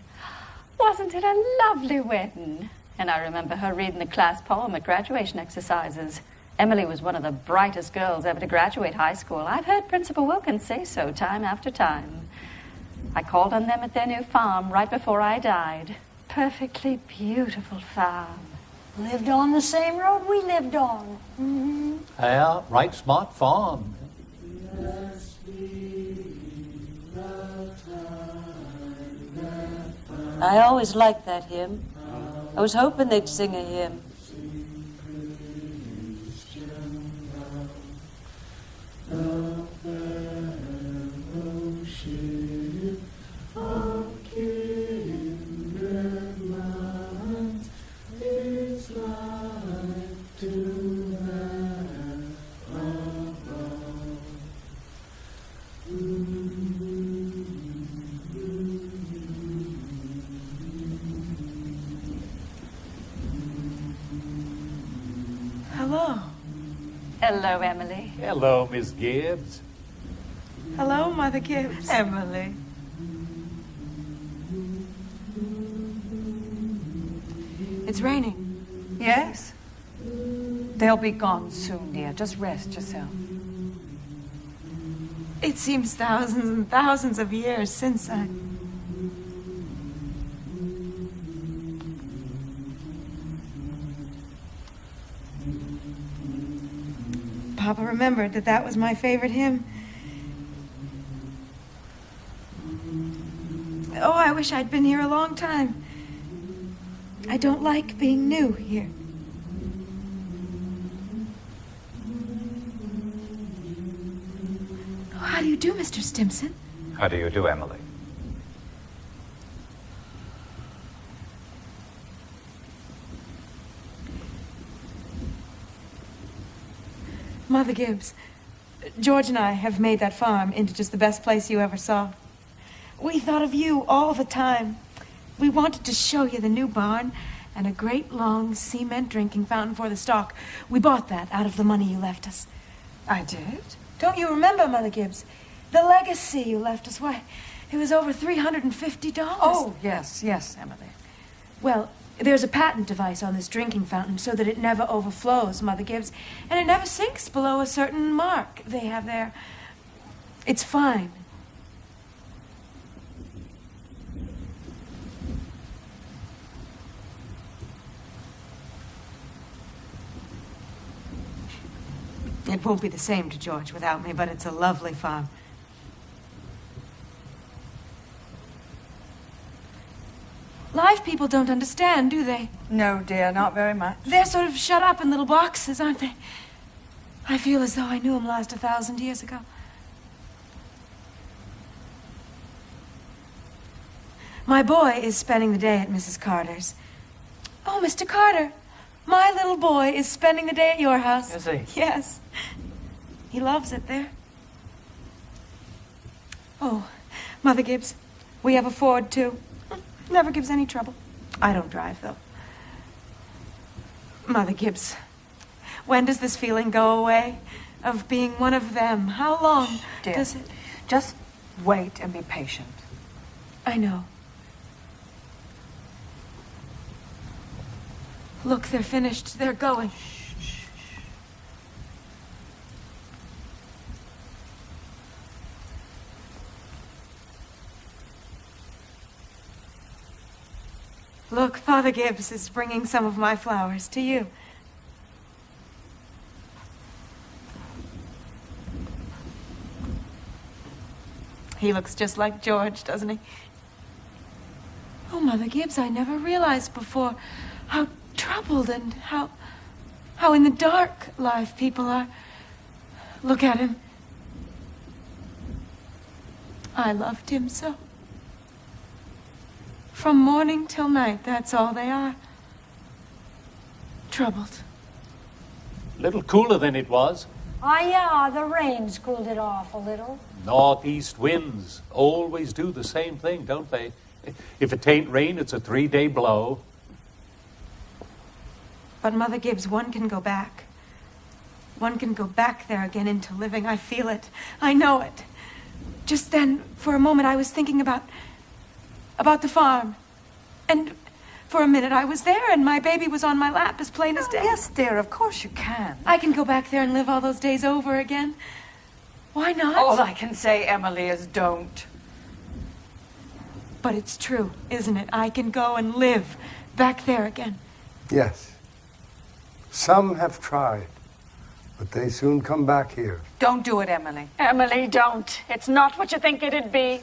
[SPEAKER 16] Wasn't it a lovely wedding? And I remember her reading the class poem at graduation exercises. Emily was one of the brightest girls ever to graduate high school. I've heard Principal Wilkins say so time after time. I called on them at their new farm right before I died. Perfectly beautiful farm.
[SPEAKER 12] Lived on the same road we lived on. Mm-hmm.
[SPEAKER 10] Yeah, right smart farm.
[SPEAKER 20] I always liked that hymn. I was hoping they'd sing a hymn.
[SPEAKER 7] Hello.
[SPEAKER 16] Hello, Emily.
[SPEAKER 10] Hello, Miss Gibbs.
[SPEAKER 7] Hello, Mother Gibbs.
[SPEAKER 5] Emily.
[SPEAKER 7] It's raining.
[SPEAKER 5] Yes? They'll be gone soon, dear. Just rest yourself.
[SPEAKER 7] It seems thousands and thousands of years since I... Papa remembered that that was my favorite hymn. Oh, I wish I'd been here a long time. I don't like being new here. How do you do, Mr. Stimson?
[SPEAKER 15] How do you do, Emily?
[SPEAKER 7] Mother Gibbs, George and I have made that farm into just the best place you ever saw. We thought of you all the time. We wanted to show you the new barn and a great long cement drinking fountain for the stock. We bought that out of the money you left us.
[SPEAKER 5] I did?
[SPEAKER 7] Don't you remember, Mother Gibbs? The legacy you left us. Why, it was over $350.
[SPEAKER 5] Oh, yes, Emily.
[SPEAKER 7] Well, there's a patent device on this drinking fountain so that it never overflows, Mother Gibbs, and it never sinks below a certain mark they have there. It's fine. It won't be the same to George without me, but it's a lovely farm. Live people don't understand, do they?
[SPEAKER 5] No, dear, not very much.
[SPEAKER 7] They're sort of shut up in little boxes, aren't they? I feel as though I knew them last 1,000 years ago. My boy is spending the day at Mrs. Carter's. Oh, Mr. Carter, my little boy is spending the day at your house.
[SPEAKER 19] Is he?
[SPEAKER 7] Yes. He loves it there. Oh, Mother Gibbs, we have a Ford, too. Never gives any trouble. I don't drive, though. Mother Gibbs, when does this feeling go away of being one of them? How long
[SPEAKER 5] Dear,
[SPEAKER 7] does it...
[SPEAKER 5] just wait and be patient.
[SPEAKER 7] I know. Look, they're finished. They're going. Look, Father Gibbs is bringing some of my flowers to you. He looks just like George, doesn't he? Oh, Mother Gibbs, I never realized before how troubled and how in the dark life people are. Look at him. I loved him so. From morning till night, that's all they are. Troubled.
[SPEAKER 10] A little cooler than it was.
[SPEAKER 12] Oh, yeah, the rain's cooled it off a little.
[SPEAKER 10] Northeast winds always do the same thing, don't they? If it ain't rain, it's a 3-day blow.
[SPEAKER 7] But Mother Gibbs, one can go back. One can go back there again into living. I feel it. I know it. Just then, for a moment, I was thinking about the farm. And for a minute, I was there, and my baby was on my lap, as plain as day.
[SPEAKER 5] Yes, dear, of course you can.
[SPEAKER 7] I can go back there and live all those days over again. Why not?
[SPEAKER 5] All I can say, Emily, is don't.
[SPEAKER 7] But it's true, isn't it? I can go and live back there again.
[SPEAKER 1] Yes. Some have tried, but they soon come back here.
[SPEAKER 5] Don't do it, Emily.
[SPEAKER 16] Emily, don't. It's not what you think it'd be.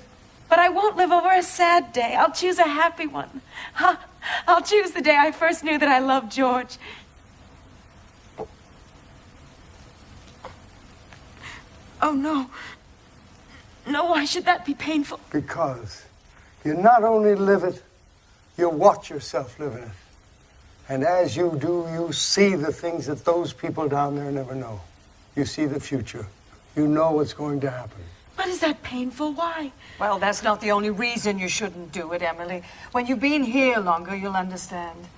[SPEAKER 7] But I won't live over a sad day. I'll choose a happy one. I'll choose the day I first knew that I loved George. Oh, no. No, why should that be painful?
[SPEAKER 1] Because you not only live it, you watch yourself living it. And as you do, you see the things that those people down there never know. You see the future. You know what's going to happen.
[SPEAKER 7] But is that painful? Why?
[SPEAKER 5] Well, that's not the only reason you shouldn't do it, Emily. When you've been here longer, you'll understand.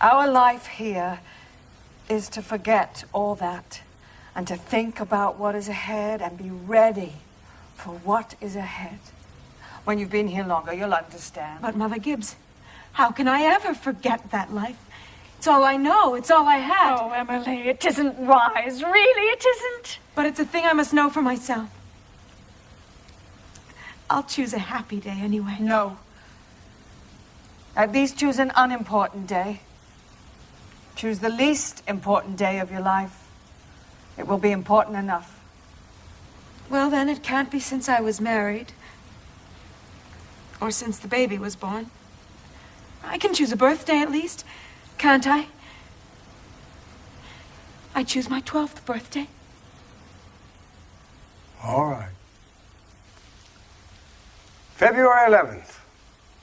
[SPEAKER 5] Our life here is to forget all that and to think about what is ahead and be ready for what is ahead. When you've been here longer, you'll understand.
[SPEAKER 7] But Mother Gibbs, how can I ever forget that life? It's all I know. It's all I had.
[SPEAKER 16] Oh, Emily, it isn't wise. Really, it isn't.
[SPEAKER 7] But it's a thing I must know for myself. I'll choose a happy day anyway.
[SPEAKER 5] No. At least choose an unimportant day. Choose the least important day of your life. It will be important enough.
[SPEAKER 7] Well, then it can't be since I was married. Or since the baby was born. I can choose a birthday at least, can't I? I choose my 12th birthday.
[SPEAKER 1] All right. February 11th,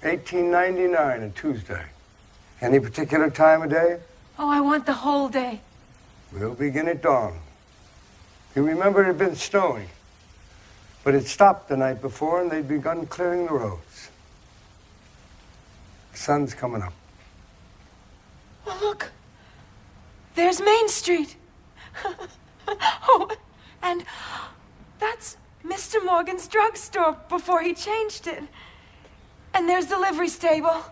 [SPEAKER 1] 1899, a Tuesday. Any particular time of day?
[SPEAKER 7] Oh, I want the whole day.
[SPEAKER 1] We'll begin at dawn. You remember it had been snowing, but it stopped the night before and they'd begun clearing the roads. The sun's coming up.
[SPEAKER 7] Oh, look. There's Main Street. Oh, and that's Mr. Morgan's drugstore before he changed it. And there's the livery stable.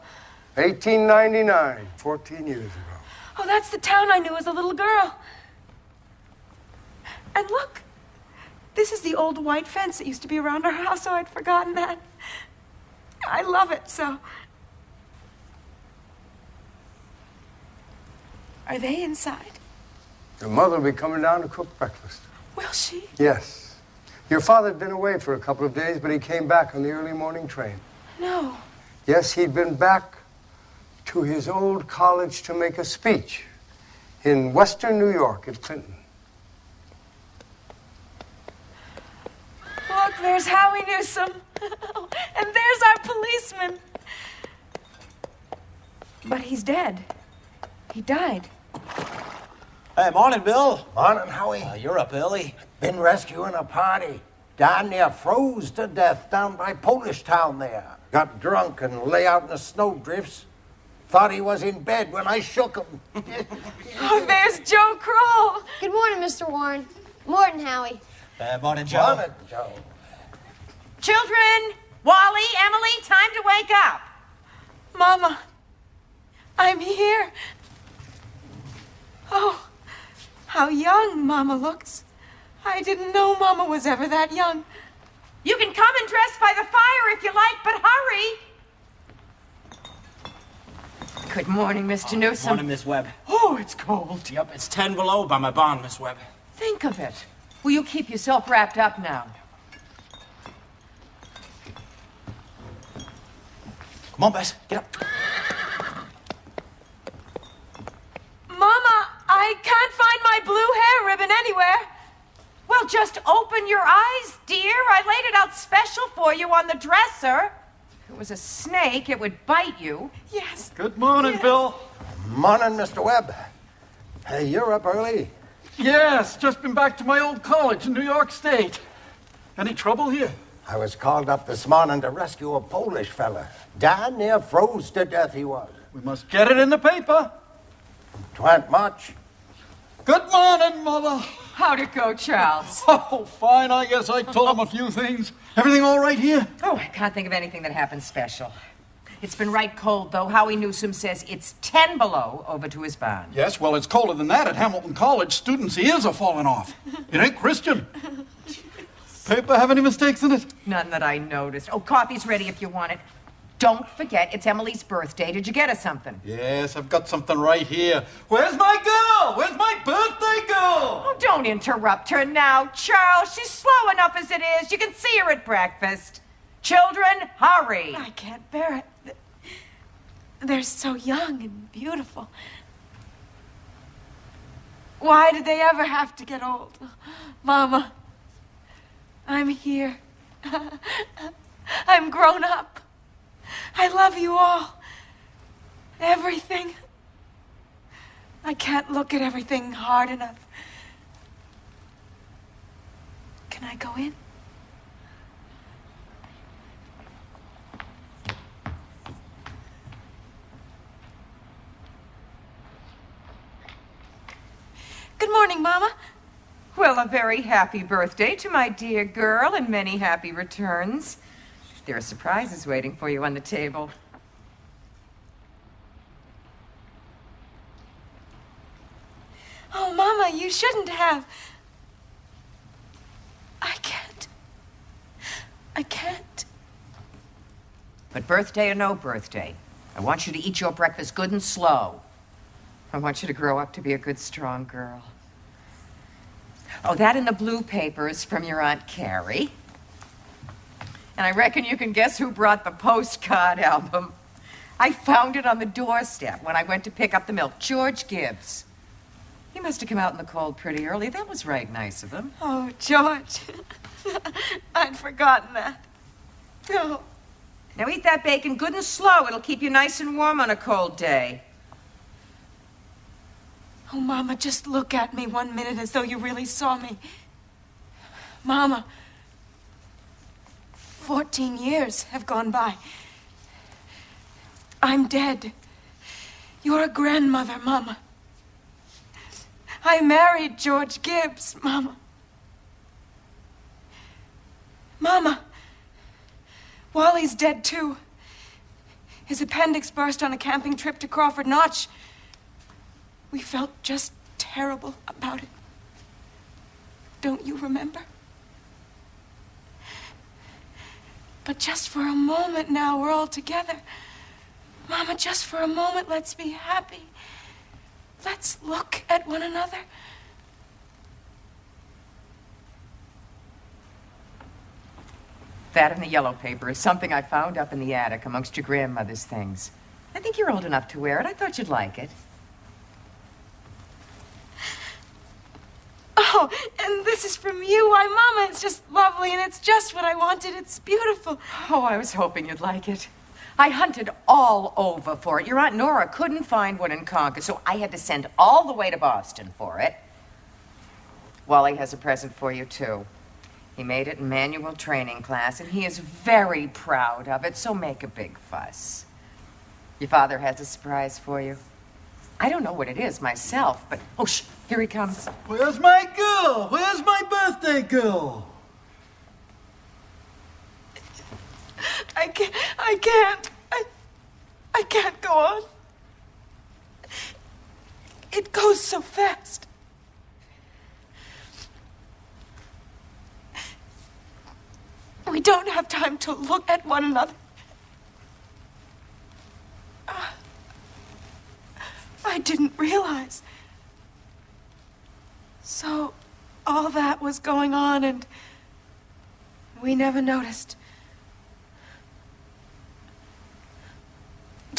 [SPEAKER 1] 1899, 14 years ago.
[SPEAKER 7] Oh, that's the town I knew as a little girl. And look, this is the old white fence that used to be around our house. Oh, I'd forgotten that. I love it so. Are they inside?
[SPEAKER 1] Your mother will be coming down to cook breakfast.
[SPEAKER 7] Will she?
[SPEAKER 1] Yes. Your father'd been away for a couple of days, but he came back on the early morning train.
[SPEAKER 7] No.
[SPEAKER 1] Yes, he'd been back to his old college to make a speech in Western New York at Clinton.
[SPEAKER 7] Look, there's Howie Newsom. And there's our policeman. But he's dead. He died.
[SPEAKER 21] Hey, morning, Bill.
[SPEAKER 13] Morning, Howie.
[SPEAKER 21] You're up early.
[SPEAKER 13] Been rescuing a party. Down there, froze to death down by Polish Town there. Got drunk and lay out in the snowdrifts. Thought he was in bed when I shook him.
[SPEAKER 7] Oh, there's Joe Kroll.
[SPEAKER 17] Good morning, Mr. Warren. Morning, Howie.
[SPEAKER 21] Morning, Joe.
[SPEAKER 13] Morning, Joe.
[SPEAKER 6] Children, Wally, Emily, time to wake up.
[SPEAKER 7] Mama, I'm here. Oh, how young Mama looks. I didn't know Mama was ever that young.
[SPEAKER 6] You can come and dress by the fire if you like, but hurry. Good morning, Mr. Newsom.
[SPEAKER 21] Morning, Miss Webb.
[SPEAKER 5] Oh, it's cold.
[SPEAKER 21] Yep, it's 10 below by my barn, Miss Webb.
[SPEAKER 6] Think of it. Will you keep yourself wrapped up now?
[SPEAKER 21] Come on, Bess, get up.
[SPEAKER 7] Mama, I can't find my blue hair ribbon anywhere.
[SPEAKER 6] Well, just open your eyes, dear. I laid it out special for you on the dresser. If it was a snake, it would bite you.
[SPEAKER 7] Yes.
[SPEAKER 11] Good morning,
[SPEAKER 7] Yes.
[SPEAKER 11] Bill.
[SPEAKER 13] Morning, Mr. Webb. Hey, you're up early.
[SPEAKER 11] Yes, just been back to my old college in New York State. Any trouble here?
[SPEAKER 13] I was called up this morning to rescue a Polish fella. Damn near froze to death he was.
[SPEAKER 11] We must get it in the paper.
[SPEAKER 13] 'Twa'n't much.
[SPEAKER 11] Good morning, Mother.
[SPEAKER 6] How'd it go, Charles?
[SPEAKER 11] Oh, fine. I guess I told him a few things. Everything all right here?
[SPEAKER 6] Oh, I can't think of anything that happened special. It's been right cold, though. Howie Newsom says it's 10 below over to his barn.
[SPEAKER 11] Yes, well, it's colder than that at Hamilton College. Students' ears are falling off. It ain't Christian. Paper have any mistakes in it?
[SPEAKER 6] None that I noticed. Oh, coffee's ready if you want it. Don't forget, it's Emily's birthday. Did you get her something?
[SPEAKER 11] Yes, I've got something right here. Where's my girl? Where's my birthday girl?
[SPEAKER 6] Oh, don't interrupt her now, Charles. She's slow enough as it is. You can see her at breakfast. Children, hurry.
[SPEAKER 7] I can't bear it. They're so young and beautiful. Why did they ever have to get old? Mama, I'm here. I'm grown up. I love you all. Everything. I can't look at everything hard enough. Can I go in? Good morning, Mama.
[SPEAKER 6] Well, a very happy birthday to my dear girl and many happy returns. There are surprises waiting for you on the table.
[SPEAKER 7] Oh, Mama, you shouldn't have. I can't. I can't.
[SPEAKER 6] But birthday or no birthday, I want you to eat your breakfast good and slow. I want you to grow up to be a good, strong girl. Oh, that in the blue papers from your Aunt Carrie. And I reckon you can guess who brought the postcard album. I found it on the doorstep when I went to pick up the milk. George Gibbs. He must have come out in the cold pretty early. That was right nice of him.
[SPEAKER 7] Oh, George. I'd forgotten that. Oh.
[SPEAKER 6] Now eat that bacon good and slow. It'll keep you nice and warm on a cold day.
[SPEAKER 7] Oh, Mama, just look at me 1 minute as though you really saw me. Mama, 14 years have gone by. I'm dead. You're a grandmother, Mama. I married George Gibbs, Mama. Mama, Wally's dead, too. His appendix burst on a camping trip to Crawford Notch. We felt just terrible about it. Don't you remember? But just for a moment now, we're all together. Mama, just for a moment, let's be happy. Let's look at one another.
[SPEAKER 6] That in the yellow paper is something I found up in the attic amongst your grandmother's things. I think you're old enough to wear it. I thought you'd like it.
[SPEAKER 7] Oh, and this is from you. Why, Mama, it's just lovely, and it's just what I wanted. It's beautiful.
[SPEAKER 6] Oh, I was hoping you'd like it. I hunted all over for it. Your Aunt Nora couldn't find one in Concord, so I had to send all the way to Boston for it. Wally has a present for you, too. He made it in manual training class, and he is very proud of it, so make a big fuss. Your father has a surprise for you. I don't know what it is myself, but... Oh, shh, here he comes.
[SPEAKER 11] Where's my girl? Where's my birthday girl?
[SPEAKER 7] I can't. I can't go on. It goes so fast. We don't have time to look at one another. I didn't realize. So, all that was going on, and we never noticed.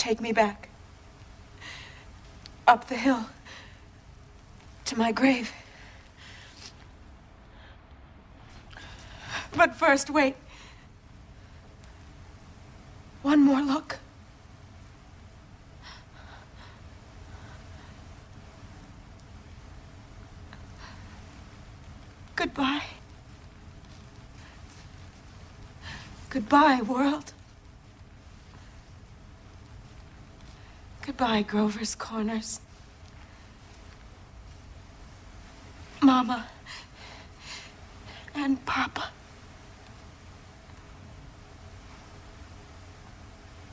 [SPEAKER 7] take me back. Up the hill. To my grave. But first, wait. One more look. Goodbye. Goodbye, world. Goodbye, Grover's Corners. Mama and Papa.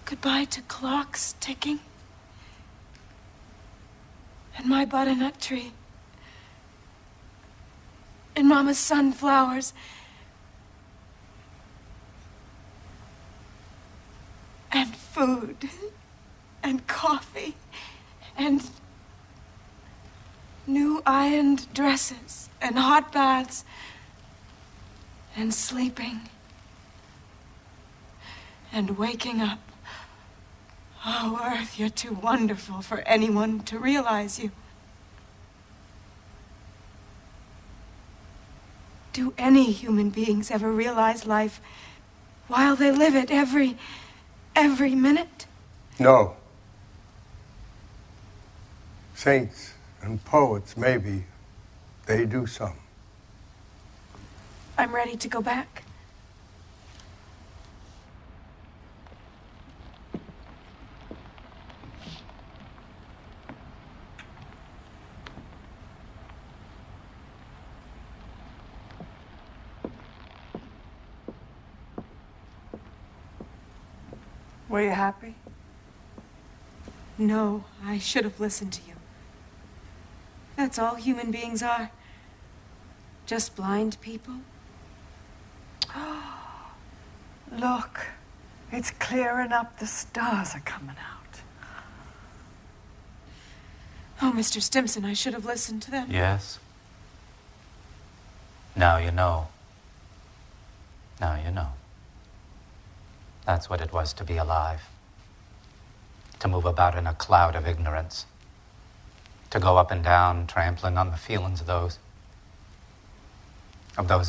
[SPEAKER 7] Goodbye to clocks ticking and my butternut tree and Mama's sunflowers and food and coffee and new ironed dresses and hot baths and sleeping and waking up. Oh, Earth, you're too wonderful for anyone to realize you. Do any human beings ever realize life while they live it every minute?
[SPEAKER 1] No. Saints and poets, maybe, they do some.
[SPEAKER 7] I'm ready to go back.
[SPEAKER 5] Were you happy?
[SPEAKER 7] No, I should have listened to you. That's all human beings are. Just blind people.
[SPEAKER 5] Look, it's clearing up. The stars are coming out.
[SPEAKER 7] Oh, Mr. Stimson, I should have listened to them.
[SPEAKER 15] Yes. Now you know. Now you know. That's what it was to be alive. To move about in a cloud of ignorance. To go up and down, trampling on the feelings of those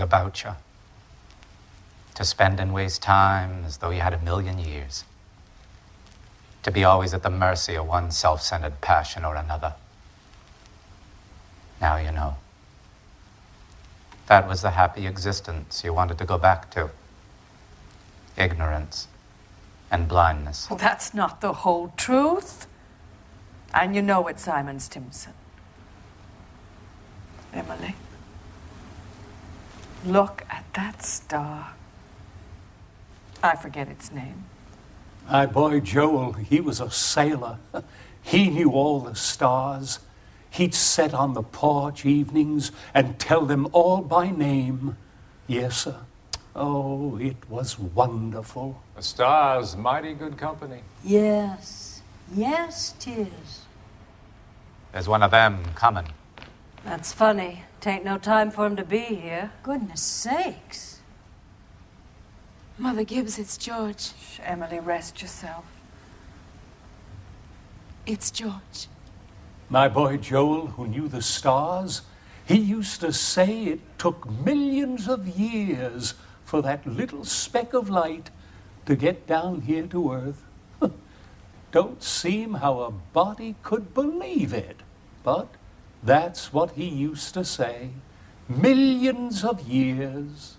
[SPEAKER 15] about you. To spend and waste time as though you had 1,000,000 years. To be always at the mercy of one self-centered passion or another. Now you know. That was the happy existence you wanted to go back to. Ignorance and blindness.
[SPEAKER 5] Well, that's not the whole truth. And you know it, Simon Stimson. Emily, look at that star. I forget its name.
[SPEAKER 10] My boy Joel, he was a sailor. He knew all the stars. He'd sit on the porch evenings and tell them all by name. Yes, sir. Oh, it was wonderful.
[SPEAKER 9] The stars, mighty good company.
[SPEAKER 12] Yes. Yes, 'tis.
[SPEAKER 15] There's one of them coming.
[SPEAKER 20] That's funny. Tain't no time for him to be here.
[SPEAKER 12] Goodness sakes.
[SPEAKER 7] Mother Gibbs, it's George.
[SPEAKER 5] Shh, Emily, rest yourself.
[SPEAKER 7] It's George.
[SPEAKER 10] My boy Joel, who knew the stars, he used to say it took millions of years for that little speck of light to get down here to Earth. Don't seem how a body could believe it, but that's what he used to say. Millions of years.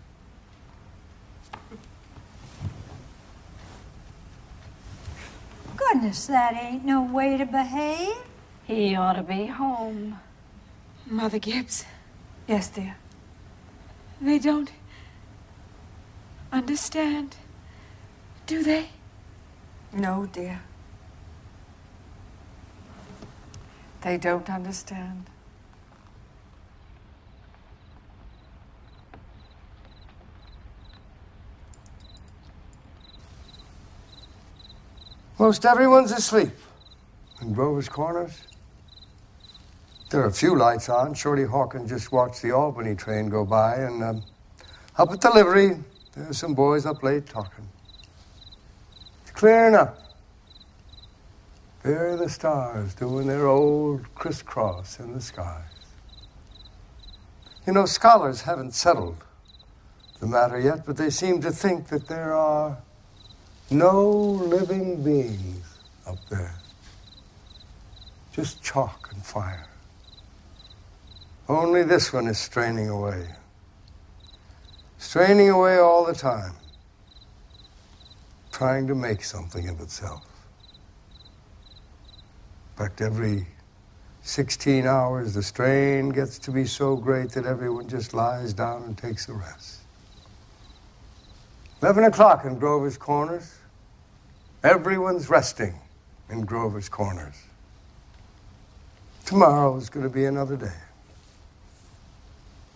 [SPEAKER 12] Goodness, that ain't no way to behave.
[SPEAKER 16] He ought to be home.
[SPEAKER 7] Mother Gibbs.
[SPEAKER 5] Yes, dear.
[SPEAKER 7] They don't understand, do they?
[SPEAKER 5] No, dear. They don't understand.
[SPEAKER 1] Most everyone's asleep in Grover's Corners. There are a few lights on. Shorty Hawkins just watched the Albany train go by, and up at the livery, there's some boys up late talking. It's clearing up. There are the stars doing their old crisscross in the skies. You know, scholars haven't settled the matter yet, but they seem to think that there are no living beings up there. Just chalk and fire. Only this one is straining away. Straining away all the time. Trying to make something of itself. In fact, every 16 hours, the strain gets to be so great that everyone just lies down and takes a rest. 11 o'clock in Grover's Corners. Everyone's resting in Grover's Corners. Tomorrow is going to be another day.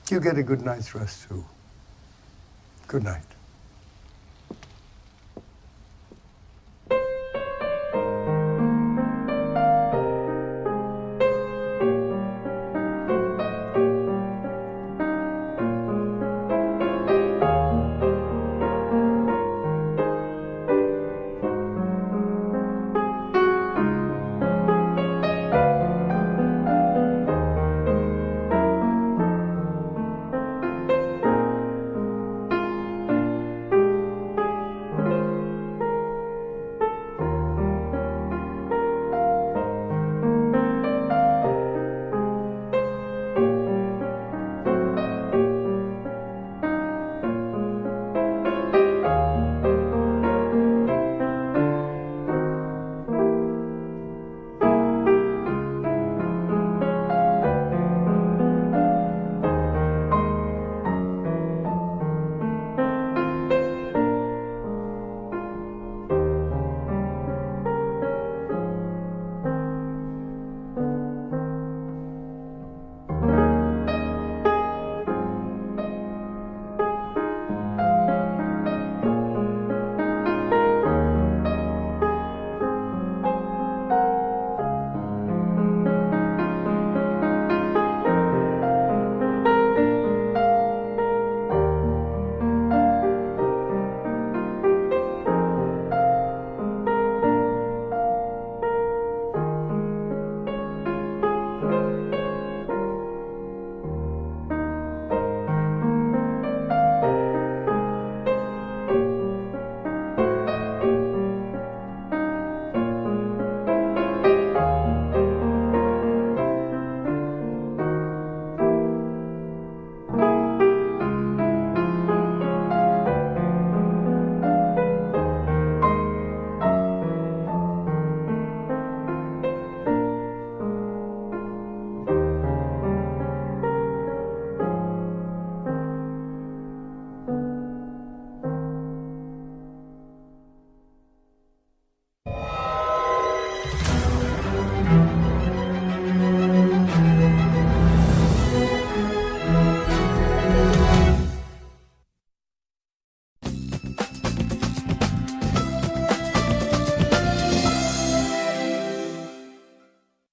[SPEAKER 1] You get a good night's rest, too. Good night.